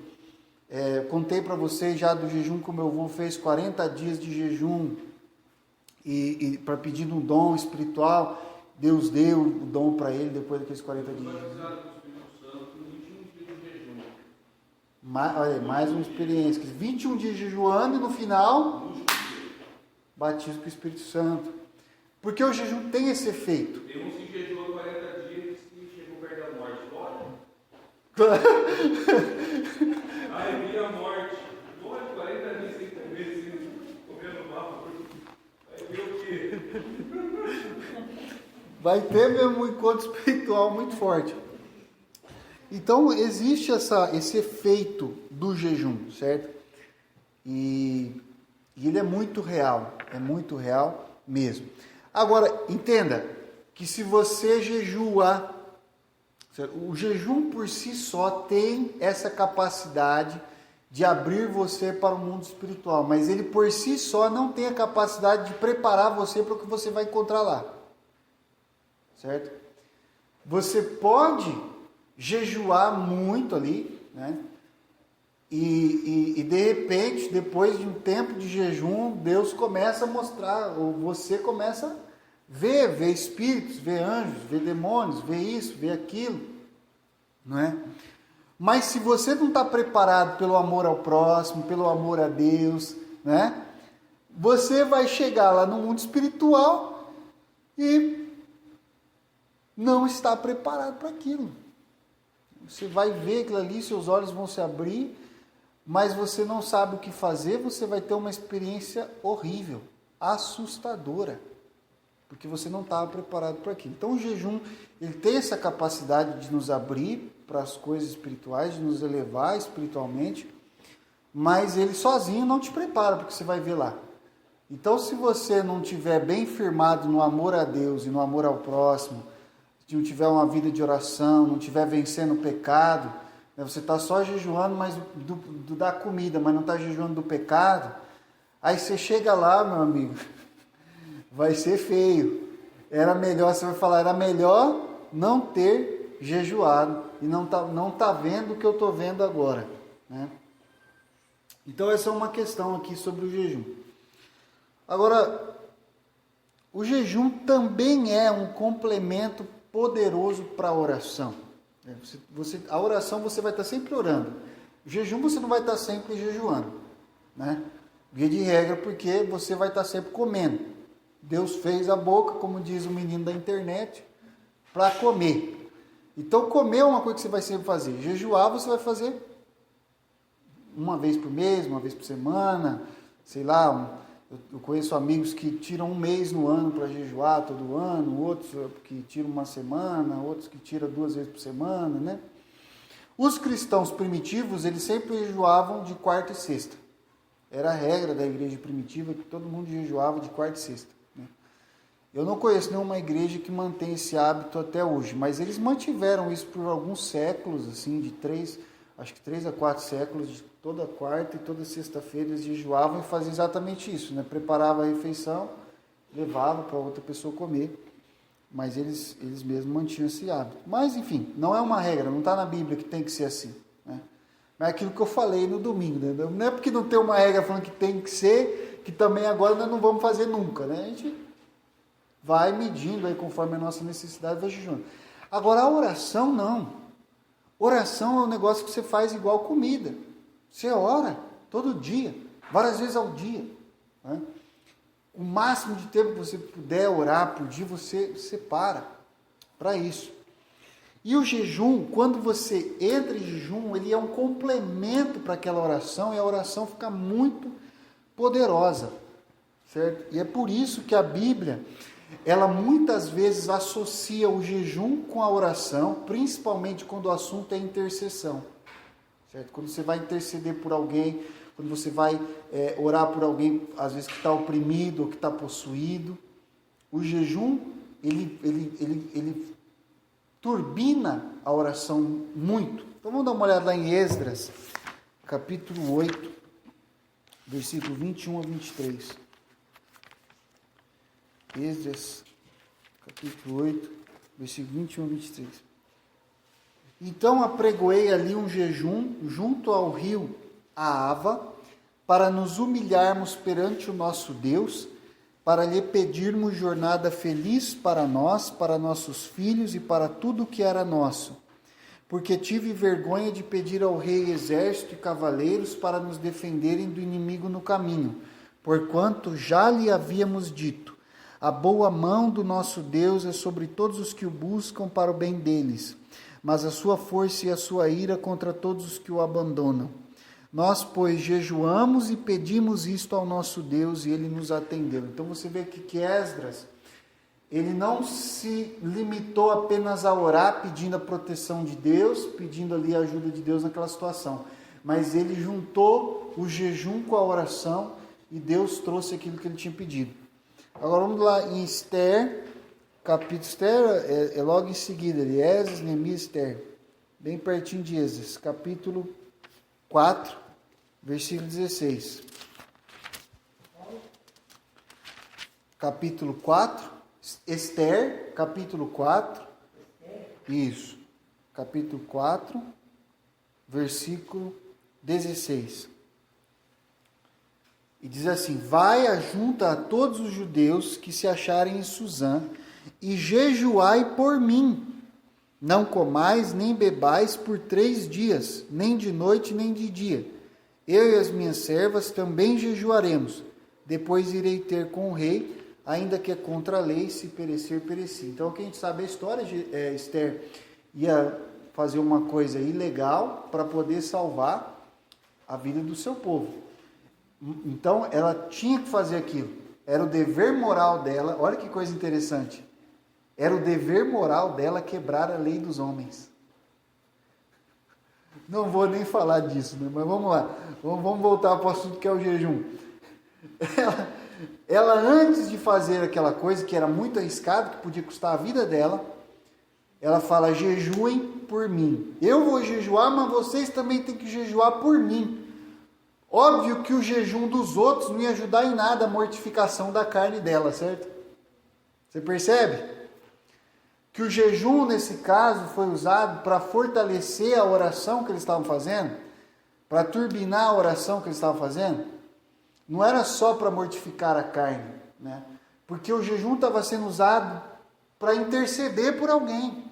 Contei para vocês já do jejum que o meu avô fez 40 dias de jejum, e para pedir um dom espiritual, Deus deu o dom para ele depois daqueles 40 dias. Mais uma experiência, 21 dias jejuando e no final, batismo com o Espírito Santo. Porque o jejum tem esse efeito. Tem uns que jejuam 40 dias e chegam perto da morte. Ai, vi a morte. Olha, 40 dias sem comer, sem comendo mal. Vai ver o quê? Vai ter mesmo um encontro espiritual muito forte. Então, existe esse efeito do jejum, certo? E ele é muito real mesmo. Agora, entenda que se você jejua, o jejum por si só tem essa capacidade de abrir você para o mundo espiritual, mas ele por si só não tem a capacidade de preparar você para o que você vai encontrar lá, certo? Você pode jejuar muito ali, né? E de repente, depois de um tempo de jejum, Deus começa a mostrar, ou você começa a ver espíritos, ver anjos, ver demônios, ver isso, ver aquilo, não é? Mas se você não está preparado pelo amor ao próximo, pelo amor a Deus, né? Você vai chegar lá no mundo espiritual e não está preparado para aquilo. Você vai ver aquilo ali, seus olhos vão se abrir, mas você não sabe o que fazer, você vai ter uma experiência horrível, assustadora, porque você não estava preparado para aquilo. Então o jejum, ele tem essa capacidade de nos abrir para as coisas espirituais, de nos elevar espiritualmente, mas ele sozinho não te prepara para o que você vai ver lá. Então, se você não estiver bem firmado no amor a Deus e no amor ao próximo, se não tiver uma vida de oração, não estiver vencendo o pecado, né, você está só jejuando mas da comida, mas não está jejuando do pecado, aí você chega lá, meu amigo, vai ser feio. Você vai falar, era melhor não ter jejuado e não tá vendo o que eu estou vendo agora, né? Então essa é uma questão aqui sobre o jejum. Agora, o jejum também é um complemento poderoso para a oração. A oração você vai estar sempre orando. O jejum você não vai estar sempre jejuando, né? Via de regra, porque você vai estar sempre comendo. Deus fez a boca, como diz o menino da internet, para comer. Então comer é uma coisa que você vai sempre fazer. Jejuar você vai fazer uma vez por mês, uma vez por semana, sei lá. Eu conheço amigos que tiram um mês no ano para jejuar todo ano, outros que tiram uma semana, outros que tiram 2 vezes por semana, né? Os cristãos primitivos, eles sempre jejuavam de quarta e sexta. Era a regra da igreja primitiva que todo mundo jejuava de quarta e sexta, né? Eu não conheço nenhuma igreja que mantém esse hábito até hoje, mas eles mantiveram isso por alguns séculos, assim, de 3 a 4 séculos, de toda quarta e toda sexta-feira eles jejuavam e faziam exatamente isso, né? Preparava a refeição, levava para outra pessoa comer, mas eles mesmos mantinham esse hábito. Mas, enfim, não é uma regra, não está na Bíblia que tem que ser assim, né? Mas é aquilo que eu falei no domingo, né? Não é porque não tem uma regra falando que tem que ser, que também agora nós não vamos fazer nunca, né? A gente vai medindo aí conforme a nossa necessidade, vai jejuando. Agora, a oração não. Oração é um negócio que você faz igual comida. Você ora todo dia, várias vezes ao dia, né? O máximo de tempo que você puder orar por dia, você separa para isso. E o jejum, quando você entra em jejum, ele é um complemento para aquela oração e a oração fica muito poderosa, certo? E é por isso que a Bíblia, ela muitas vezes associa o jejum com a oração, principalmente quando o assunto é intercessão, certo? Quando você vai interceder por alguém, quando você vai orar por alguém, às vezes que está oprimido ou que está possuído, o jejum, ele turbina a oração muito. Então vamos dar uma olhada lá em Esdras, capítulo 8, versículo 21 a 23. Esdras, capítulo 8, versículo 21 a 23. Então apregoei ali um jejum junto ao rio Ahava, para nos humilharmos perante o nosso Deus, para lhe pedirmos jornada feliz para nós, para nossos filhos e para tudo que era nosso. Porque tive vergonha de pedir ao rei exército e cavaleiros para nos defenderem do inimigo no caminho, porquanto já lhe havíamos dito: a boa mão do nosso Deus é sobre todos os que o buscam para o bem deles, mas a sua força e a sua ira contra todos os que o abandonam. Nós, pois, jejuamos e pedimos isto ao nosso Deus e ele nos atendeu. Então você vê que Esdras, ele não se limitou apenas a orar pedindo a proteção de Deus, pedindo ali a ajuda de Deus naquela situação, mas ele juntou o jejum com a oração e Deus trouxe aquilo que ele tinha pedido. Agora vamos lá em Esther, capítulo Esther, é logo em seguida, Esdras, Neemias, Esther, bem pertinho de Esdras, capítulo 4, versículo 16. Capítulo 4, Esther, capítulo 4, isso, capítulo 4, versículo 16. E diz assim: vai ajunta a todos os judeus que se acharem em Suzã, e jejuai por mim. Não comais nem bebais por 3 dias, nem de noite nem de dia. Eu e as minhas servas também jejuaremos. Depois irei ter com o rei, ainda que é contra a lei, se perecer, pereci. Então, o que a gente sabe, a história de Esther ia fazer uma coisa ilegal para poder salvar a vida do seu povo. Então, ela tinha que fazer aquilo. Era o dever moral dela. Olha que coisa interessante. Era o dever moral dela quebrar a lei dos homens. Não vou nem falar disso, né? Mas vamos lá. Vamos voltar para o assunto que é o jejum. Ela, antes de fazer aquela coisa que era muito arriscado, que podia custar a vida dela, ela fala: jejuem por mim. Eu vou jejuar, mas vocês também têm que jejuar por mim. Óbvio que o jejum dos outros não ia ajudar em nada a mortificação da carne dela, certo? Você percebe? Que o jejum, nesse caso, foi usado para fortalecer a oração que eles estavam fazendo, para turbinar a oração que eles estavam fazendo. Não era só para mortificar a carne, né? Porque o jejum estava sendo usado para interceder por alguém.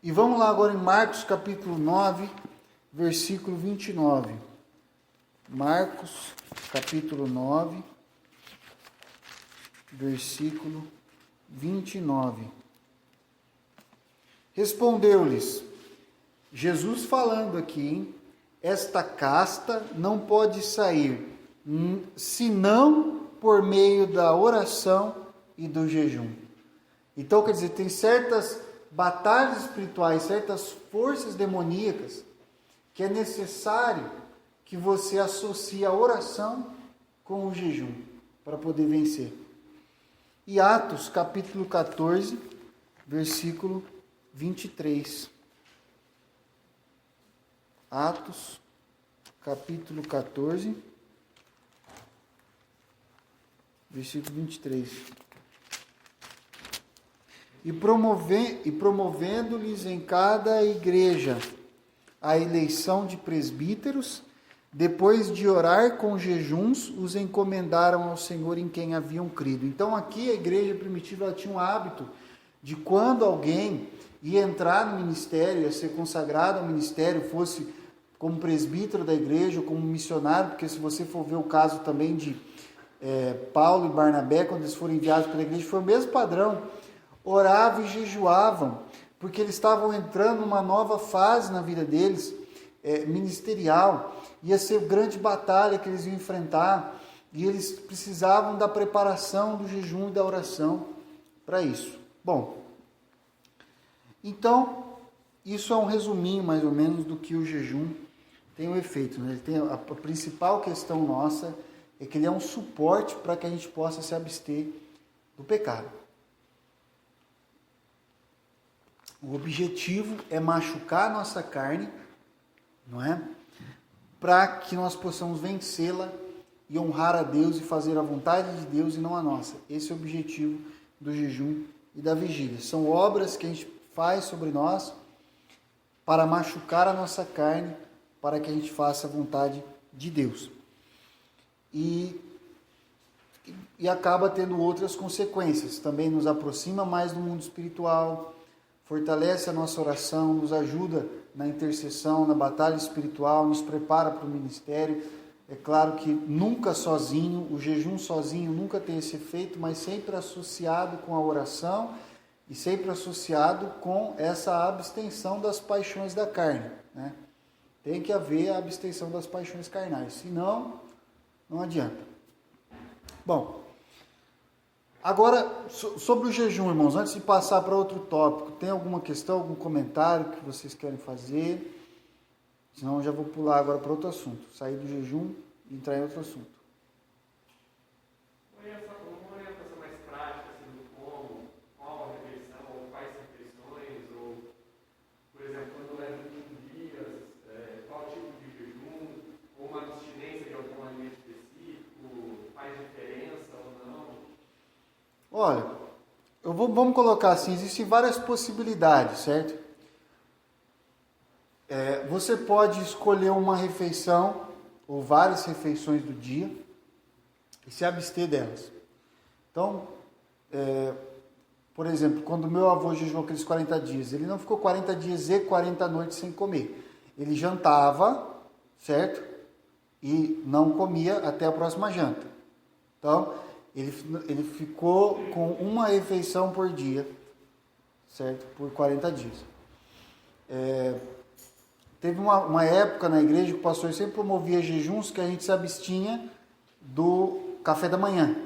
E vamos lá agora em Marcos capítulo 9, versículo 29. Marcos capítulo 9, versículo 29. Respondeu-lhes, Jesus falando aqui, hein? Esta casta não pode sair, senão por meio da oração e do jejum. Então, quer dizer, tem certas batalhas espirituais, certas forças demoníacas, que é necessário que você associe a oração com o jejum, para poder vencer. E Atos, capítulo 14, versículo 23. Atos, capítulo 14, versículo 23. E promovendo-lhes em cada igreja a eleição de presbíteros, depois de orar com jejuns, os encomendaram ao Senhor em quem haviam crido. Então aqui a igreja primitiva ela tinha um hábito de quando alguém ia entrar no ministério, ia ser consagrado ao ministério, fosse como presbítero da igreja ou como missionário, porque se você for ver o caso também de Paulo e Barnabé, quando eles foram enviados pela igreja, foi o mesmo padrão. Oravam e jejuavam, porque eles estavam entrando numa nova fase na vida deles, ministerial. Ia ser grande batalha que eles iam enfrentar, e eles precisavam da preparação do jejum e da oração para isso. Bom, então, isso é um resuminho mais ou menos do que o jejum tem o efeito, né? Ele tem a principal questão nossa é que ele é um suporte para que a gente possa se abster do pecado. O objetivo é machucar a nossa carne, não é? Para que nós possamos vencê-la e honrar a Deus e fazer a vontade de Deus e não a nossa. Esse é o objetivo do jejum e da vigília. São obras que a gente faz sobre nós para machucar a nossa carne, para que a gente faça a vontade de Deus. E acaba tendo outras consequências. Também nos aproxima mais do mundo espiritual, fortalece a nossa oração, nos ajuda na intercessão, na batalha espiritual, nos prepara para o ministério. É claro que nunca sozinho, o jejum sozinho nunca tem esse efeito, mas sempre associado com a oração e sempre associado com essa abstenção das paixões da carne, né? Tem que haver a abstenção das paixões carnais, senão não adianta. Bom, agora sobre o jejum, irmãos, antes de passar para outro tópico, tem alguma questão, algum comentário que vocês querem fazer? Senão eu já vou pular agora para outro assunto, sair do jejum e entrar em outro assunto. Uma orientação mais prática, assim, do como, qual a refeição, ou quais refeições, ou, por exemplo, quando leva 5 dias, qual tipo de jejum, ou uma abstinência de algum alimento específico, faz diferença ou não? Olha, vamos colocar assim, existem várias possibilidades, certo? Você pode escolher uma refeição ou várias refeições do dia e se abster delas. Então, por exemplo, quando meu avô jejuou aqueles 40 dias, ele não ficou 40 dias e 40 noites sem comer. Ele jantava, certo? E não comia até a próxima janta. Então, ele ficou com uma refeição por dia, certo? Por 40 dias. Teve uma época na igreja que o pastor sempre promovia jejuns que a gente se abstinha do café da manhã.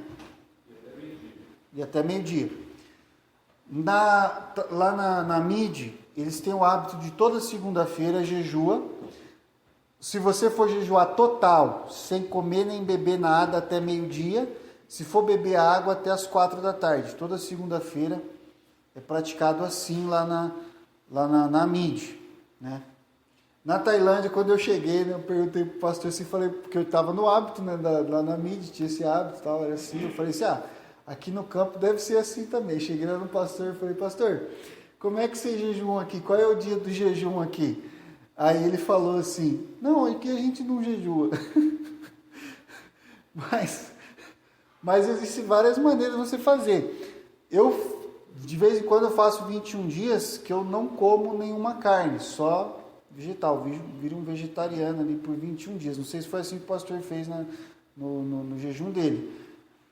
E até meio-dia. Lá na MID, eles têm o hábito de toda segunda-feira jejua. Se você for jejuar total, sem comer nem beber nada até meio-dia, se for beber água até as 4 da tarde. Toda segunda-feira é praticado assim lá na MID, né? Na Tailândia, quando eu cheguei, né, eu perguntei pro pastor assim, falei, porque eu estava no hábito, né, lá na MID, tinha esse hábito e tal, era assim, eu falei assim, aqui no campo deve ser assim também. Cheguei lá no pastor e falei, pastor, como é que vocês jejuam aqui? Qual é o dia do jejum aqui? Aí ele falou assim, não, aqui a gente não jejua. Mas existem várias maneiras de você fazer. De vez em quando eu faço 21 dias que eu não como nenhuma carne, só vegetal, viro um vegetariano ali por 21 dias. Não sei se foi assim que o pastor fez no jejum dele.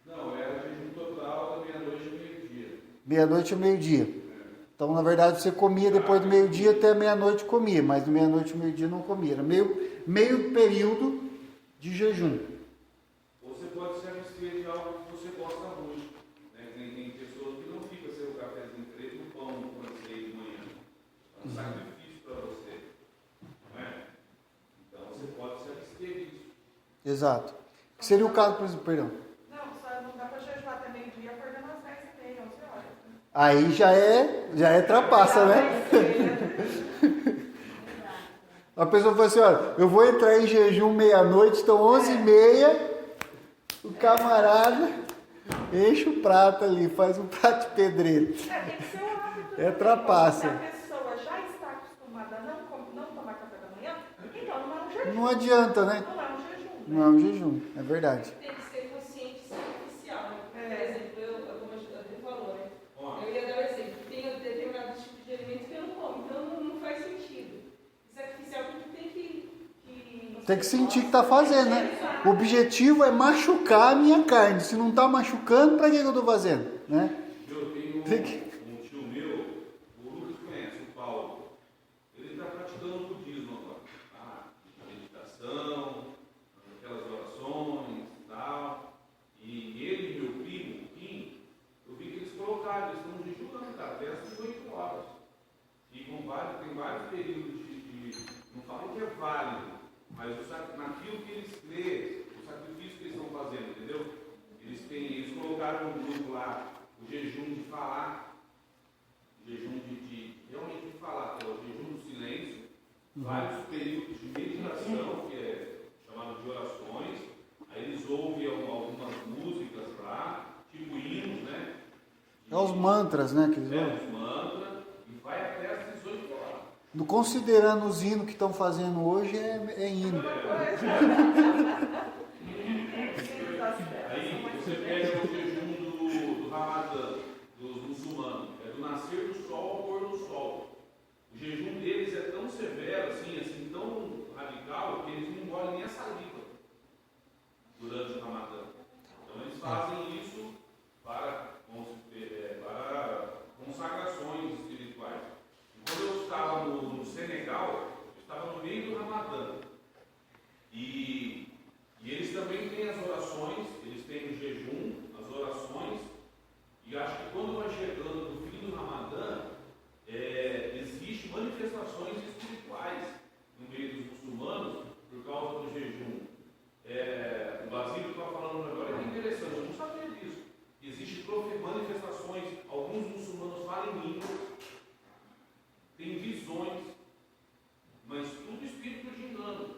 Não, era jejum total da meia-noite ao meio-dia. Meia-noite ao meio-dia. Então, na verdade, você comia depois do meio-dia até meia-noite comia, mas do meia-noite ao meio-dia não comia. Era meio período de jejum. Ou você pode se abster de algo que você gosta muito. Né? Tem pessoas que não ficam sem o cafezinho preto no pão quando você de manhã. É um sacrifício para você. Não é? Então você pode se abster disso. Exato. Que seria o caso, por exemplo, perdão. Não, só não dá para jejuar até meio-dia acordando às 10h30, 11 horas. Aí já é trapaça, né? A pessoa fala assim, olha, eu vou entrar em jejum meia-noite, então 11h30, o camarada enche o prato ali, faz um prato de pedreiro. Tem que ser o hábito. É trapaça. Se a pessoa já está acostumada a não tomar café da manhã, então não é um jejum. Não adianta, né? Não é um jejum. Não é um jejum, é verdade. Tem que ser consciente e sacrificial. Por exemplo, como a gente falou, né? Eu ia dar um exemplo. Tem determinados tipos de alimentos que eu não como, então não faz sentido. Sacrificial porque Tem que sentir que está fazendo, né? O objetivo é machucar a minha carne. Se não está machucando, para que eu estou fazendo? Né? Eu tenho um tio meu, o Lucas conhece, o Paulo. Ele está praticando o budismo agora. Meditação, aquelas orações e tal. E ele e meu primo, o Kim, eu vi que eles colocaram, eles estão jejuando, cara, até às 18 horas. E tem vários períodos de. Não falo que é válido, mas naquilo que eles crêem, o sacrifício que eles estão fazendo, entendeu? Eles colocaram no grupo lá o jejum de falar, o jejum de realmente de falar, que é o jejum do silêncio, vários períodos de meditação, que é chamado de orações, aí eles ouvem algumas músicas lá, tipo hinos, né? É os mantras, né? Que eles ouvem. Os mantras, e vai até às 18 horas. Considerando os hinos que estão fazendo hoje, é hino. Aí você pega o jejum do Ramadã, dos muçulmanos, é do nascer do sol ao pôr do sol. O jejum deles é tão severo, assim, tão radical, que eles não engolem nem a saliva durante o Ramadã. Então eles fazem isso para consagrações espirituais. E quando eu estava no Senegal, eu estava no meio do Ramadã. E eles também têm as orações, eles têm o jejum, as orações, e acho que quando vai chegando no fim do Ramadã, existem manifestações espirituais no meio dos muçulmanos por causa do jejum. O Basílio está falando agora, é interessante, eu não sabia disso. Existem manifestações, alguns muçulmanos falam em línguas, têm visões, mas tudo espírito de engano.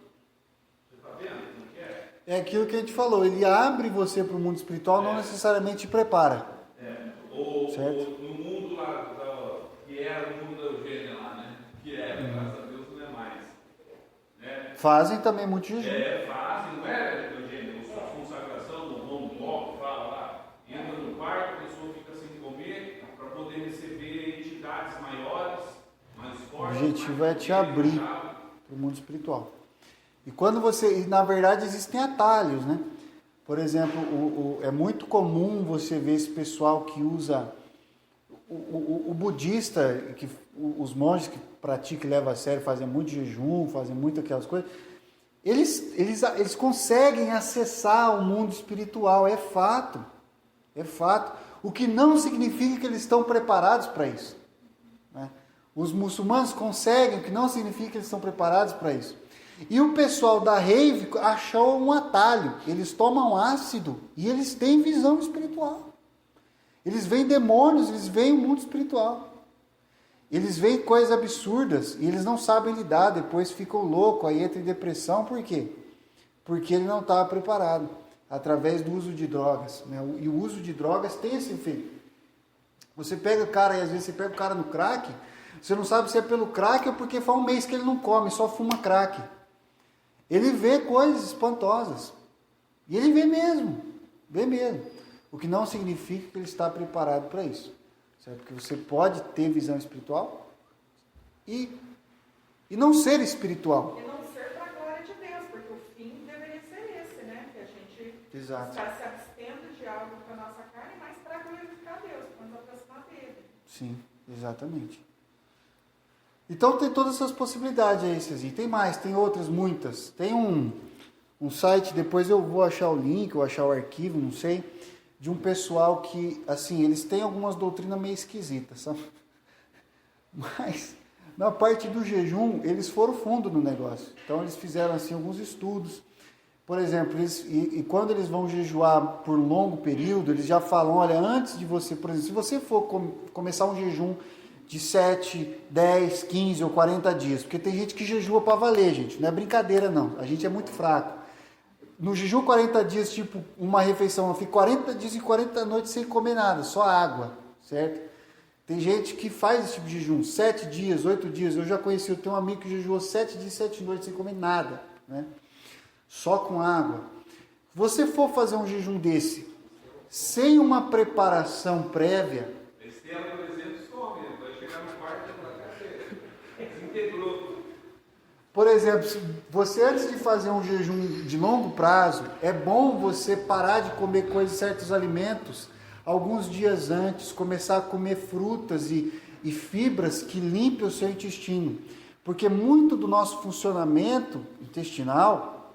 Você está vendo como que é? É aquilo que a gente falou, ele abre você para o mundo espiritual, não necessariamente te prepara. Certo? No mundo lá, que era o mundo da Eugênia lá, né? Que era, graças a Deus não é mais. Fazem também muito jejum. Fazem, não é, Eugênio? A consagração do Dom Bó, fala lá, entra no quarto, a pessoa fica sem comer, para poder receber entidades maiores, mais O fortes. objetivo é te abrir para o mundo espiritual. E quando você, na verdade, existem atalhos, né? Por exemplo, é muito comum você ver esse pessoal que usa o budista, os monges que praticam e levam a sério, fazem muito jejum, fazem muito aquelas coisas, eles conseguem acessar o mundo espiritual, é fato. É fato. O que não significa que eles estão preparados para isso, né? Os muçulmanos conseguem, o que não significa que eles estão preparados para isso. E o pessoal da rave achou um atalho. Eles tomam ácido e eles têm visão espiritual. Eles veem demônios, eles veem o mundo espiritual. Eles veem coisas absurdas e eles não sabem lidar, depois ficam loucos, aí entra em depressão. Por quê? Porque ele não estava preparado, através do uso de drogas, né? E o uso de drogas tem esse efeito. Você pega o cara, e às vezes você pega o cara no crack, você não sabe se é pelo crack ou porque faz um mês que ele não come, só fuma crack. Ele vê coisas espantosas. E ele vê mesmo. Vê mesmo. O que não significa que ele está preparado para isso. Certo? Porque você pode ter visão espiritual e não ser espiritual. E não ser para a glória de Deus, porque o fim deveria ser esse, né? Que a gente Exato. está se abstendo de algo para a nossa carne, mas para glorificar Deus, para nos aproximar dele. Sim, exatamente. Então tem todas essas possibilidades aí, Cezinha. Tem mais, tem outras, muitas. Tem um site, depois eu vou achar o link, ou achar o arquivo, não sei, de um pessoal que, assim, eles têm algumas doutrinas meio esquisitas, sabe? Mas, na parte do jejum, eles foram fundo no negócio. Então, eles fizeram, assim, alguns estudos. Por exemplo, e quando eles vão jejuar por longo período, eles já falam, olha, antes de você, por exemplo, se você for começar um jejum de 7, 10, 15 ou 40 dias, porque tem gente que jejua para valer, gente, não é brincadeira não, a gente é muito fraco. No jejum 40 dias, tipo uma refeição, eu fico 40 dias e 40 noites sem comer nada, só água, certo? Tem gente que faz esse tipo de jejum, 7 dias, 8 dias, eu já conheci, eu tenho um amigo que jejuou 7 dias, 7 noites sem comer nada, né? Só com água. Se você for fazer um jejum desse, sem uma preparação prévia, Estela, por exemplo, some, vai chegar no quarto e falar, cadê? Desintegrou. por exemplo, se você antes de fazer um jejum de longo prazo, é bom você parar de comer certos alimentos alguns dias antes, começar a comer frutas e fibras que limpem o seu intestino. Porque muito do nosso funcionamento intestinal,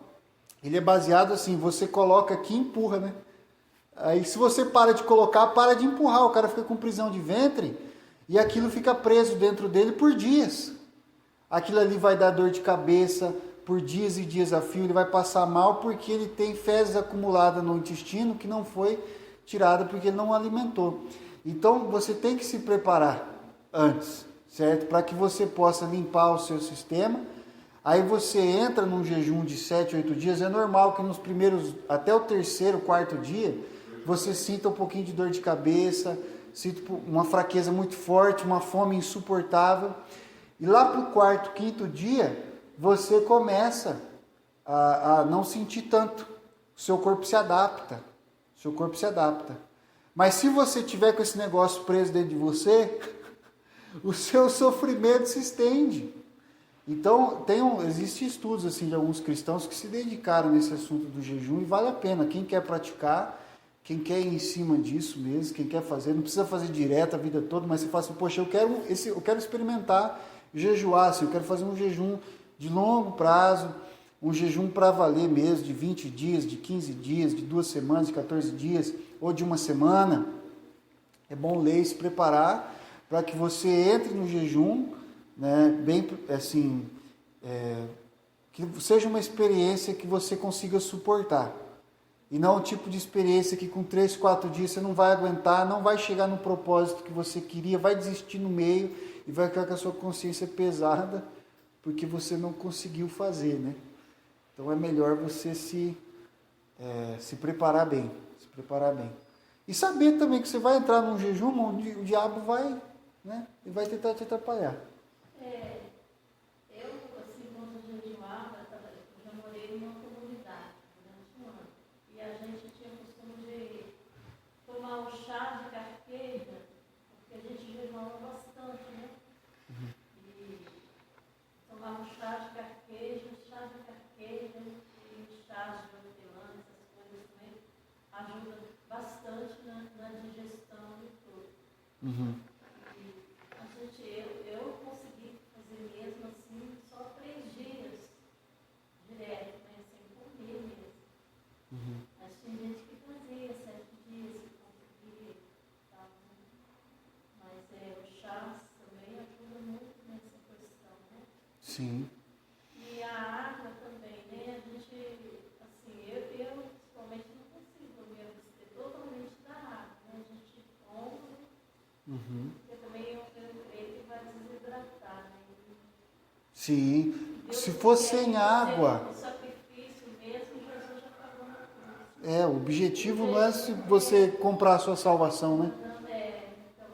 ele é baseado assim, você coloca aqui e empurra, né? Aí se você para de colocar, para de empurrar, o cara fica com prisão de ventre e aquilo fica preso dentro dele por dias. Aquilo ali vai dar dor de cabeça por dias e dias a fio, ele vai passar mal porque ele tem fezes acumuladas no intestino que não foi tirada porque ele não alimentou. Então você tem que se preparar antes, certo? Para que você possa limpar o seu sistema. Aí você entra num jejum de 7, 8 dias, é normal que nos primeiros, até o terceiro, quarto dia, você sinta um pouquinho de dor de cabeça, sinta uma fraqueza muito forte, uma fome insuportável. E lá para o quarto, quinto dia, você começa a não sentir tanto. O seu corpo se adapta. O seu corpo se adapta. Mas se você tiver com esse negócio preso dentro de você, o seu sofrimento se estende. Então, existem estudos assim, de alguns cristãos que se dedicaram nesse assunto do jejum e vale a pena. Quem quer praticar, quem quer ir em cima disso mesmo, quem quer fazer, não precisa fazer direto a vida toda, mas você fala assim, poxa, eu quero experimentar jejuar, assim, eu quero fazer um jejum de longo prazo, um jejum para valer mesmo, de 20 dias, de 15 dias, de 2 semanas, de 14 dias, ou de uma semana. É bom ler e se preparar para que você entre no jejum, né, bem assim, que seja uma experiência que você consiga suportar. E não o tipo de experiência que com 3, 4 dias você não vai aguentar, não vai chegar no propósito que você queria, vai desistir no meio e vai ficar com a sua consciência pesada porque você não conseguiu fazer, né? Então é melhor você se preparar bem, se preparar bem. E saber também que você vai entrar num jejum onde o diabo vai, né, e vai tentar te atrapalhar. Eu, assim, quando eu jejuava, ajuda bastante na digestão e tudo. Uhum. Eu consegui fazer mesmo assim, só 3 dias direto, né, sem comer mesmo. Uhum. Mas tinha gente que fazia 7 dias, que conseguia, tá? Mas o chá também ajuda muito nessa questão, né? Sim. E a água também, né? A gente, assim, eu principalmente não consigo me abster totalmente da água, né? A gente toma, Uhum. porque também eu creio que vai desidratar, né? Sim. Deus Se for quer sem fazer água, o sacrifício mesmo, Jesus já pagou na cruz. o objetivo não é se você comprar a sua salvação, né? Então,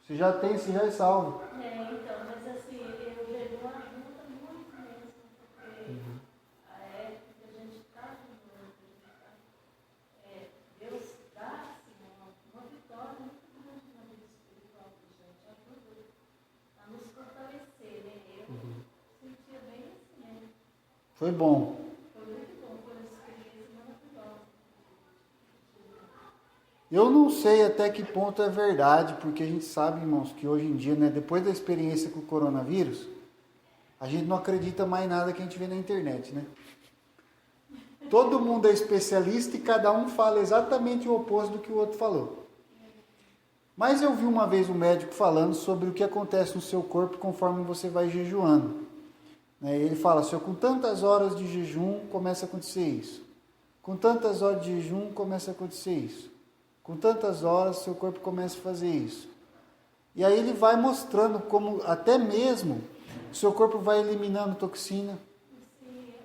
Você já tem, você já é salvo. então, mas assim, o jejum ajuda muito mesmo, porque a época que a gente está jejuando, Deus dá assim, uma vitória muito grande na vida espiritual da gente, ajuda a nos fortalecer, né? Eu sentia bem assim, né? Foi bom. Foi muito bom, foi uma experiência maravilhosa. Eu não sei até que ponto é verdade, porque a gente sabe, irmãos, que hoje em dia, né, depois da experiência com o coronavírus, a gente não acredita mais em nada que a gente vê na internet, né? Todo mundo é especialista e cada um fala exatamente o oposto do que o outro falou. Mas eu vi uma vez um médico falando sobre o que acontece no seu corpo conforme você vai jejuando. Ele fala assim, com tantas horas de jejum começa a acontecer isso. Com tantas horas de jejum começa a acontecer isso. Com tantas horas seu corpo começa a fazer isso. E aí ele vai mostrando como até mesmo o seu corpo vai eliminando toxina. Me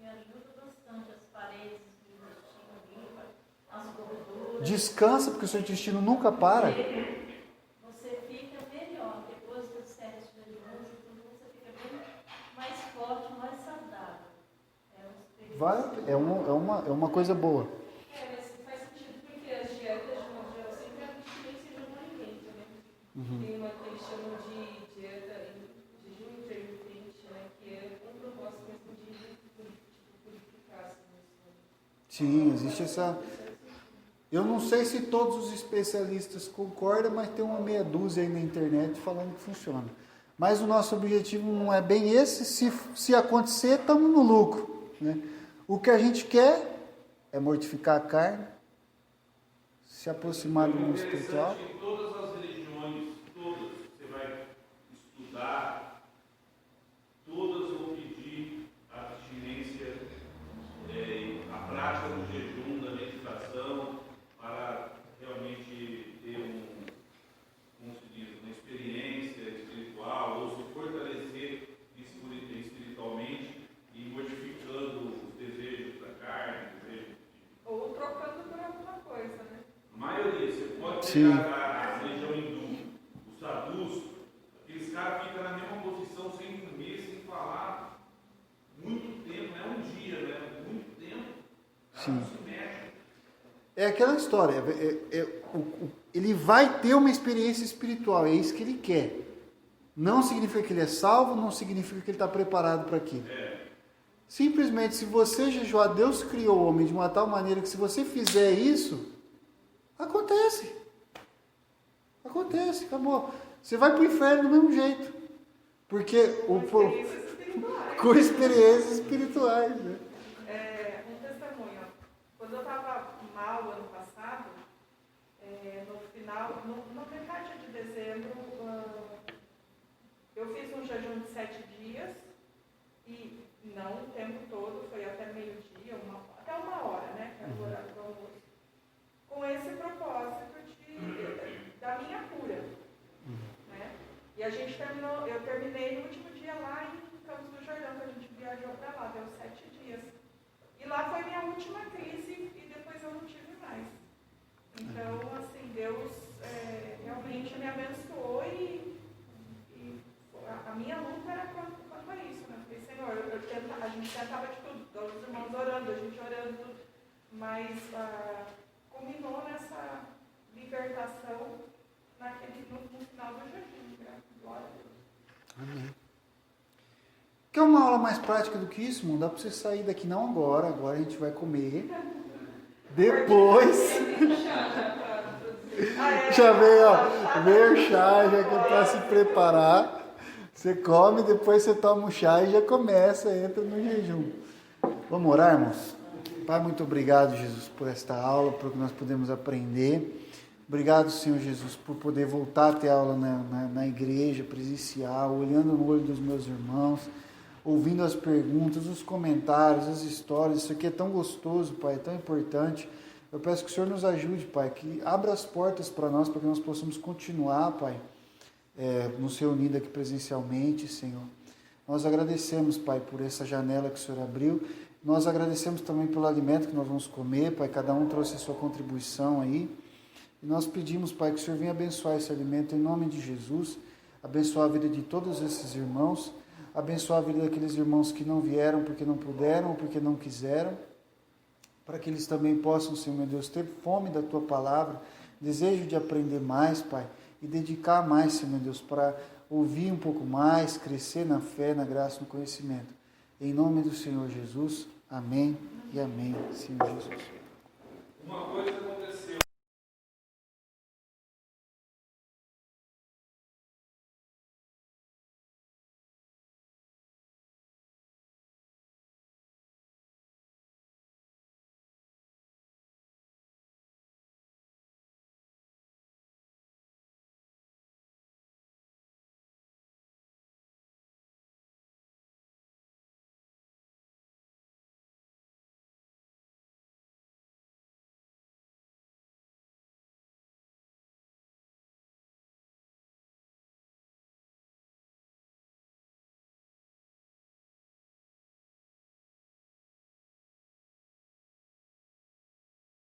ajuda bastante as paredes do intestino limpa, as gorduras. Descansa, porque o seu intestino nunca para. Você fica melhor depois dos 7 jejuns e tudo, você fica bem mais forte, mais saudável. É uma coisa boa. Mas faz sentido porque as dietas, de modo geral, sempre abstinência de um alimento, né? Tem uma que eles chamam de dieta jejum intermitente, né? Que é um propósito mesmo de purificar, assim, Sim, existe essa... Eu não sei se todos os especialistas concordam, mas tem uma meia dúzia aí na internet falando que funciona. Mas o nosso objetivo não é bem esse, se acontecer, estamos no lucro, né? O que a gente quer é mortificar a carne, se aproximar do mundo espiritual. Em todas as religiões, todas, você vai estudar, todas vão pedir a abstinência, a prática do jejum, da meditação, para realmente ter como se diz, uma experiência espiritual, ou se fortalecer espiritualmente e modificando os desejos da carne, Ou trocando por alguma coisa, né? a maioria, você pode Sim. pegar a religião hindu, os sadhus, aqueles caras ficam na mesma posição sem comer, sem falar, muito tempo, não é um dia, né? Muito tempo, Sim. não se mexe. É aquela história, ele vai ter uma experiência espiritual, é isso que ele quer. Não significa que ele é salvo, não significa que ele está preparado para aquilo. Simplesmente, se você jejuar, Deus criou o homem de uma tal maneira que se você fizer isso, acontece. Acontece, acabou. Você vai para o inferno do mesmo jeito. Porque Experiências espirituais. com experiências espirituais, né? Um testemunho. Quando eu estava mal ano passado, no final, na metade de dezembro, eu fiz um jejum de 7 dias e não o tempo todo, foi até meio-dia, até 1 hora, né? Que era o horário do almoço. Com esse propósito da minha cura. Né? E a gente eu terminei no último dia lá em Campos do Jordão, que a gente viajou para lá, deu 7 dias. E lá foi minha última crise e depois eu não tive mais. Então, assim, Deus realmente me abençoou e a minha luta era quanto a isso, né? Porque, Senhor, a gente tentava de tudo, os irmãos orando, a gente orando tudo, mas culminou nessa libertação no final do jejum, né? Glória a Deus. Amém. Quer uma aula mais prática do que isso, irmão? Dá para você sair daqui não agora a gente vai comer. Depois, já veio, ó, veio o chá, já que é para se preparar. Você come, depois você toma o chá e já começa, entra no jejum. Vamos orar, irmãos? Pai, muito obrigado, Jesus, por esta aula, por que nós podemos aprender. Obrigado, Senhor Jesus, por poder voltar a ter aula na igreja presencial, olhando no olho dos meus irmãos, ouvindo as perguntas, os comentários, as histórias. Isso aqui é tão gostoso, Pai, é tão importante. Eu peço que o Senhor nos ajude, Pai, que abra as portas para nós, para que nós possamos continuar, Pai, nos reunindo aqui presencialmente, Senhor. Nós agradecemos, Pai, por essa janela que o Senhor abriu. Nós agradecemos também pelo alimento que nós vamos comer, Pai. Cada um trouxe a sua contribuição aí. E nós pedimos, Pai, que o Senhor venha abençoar esse alimento em nome de Jesus. Abençoar a vida de todos esses irmãos. Abençoar a vida daqueles irmãos que não vieram porque não puderam ou porque não quiseram. Para que eles também possam, Senhor meu Deus, ter fome da Tua palavra. Desejo de aprender mais, Pai. E dedicar mais, Senhor meu Deus, para ouvir um pouco mais, crescer na fé, na graça, no conhecimento. Em nome do Senhor Jesus, amém e amém, Senhor Jesus.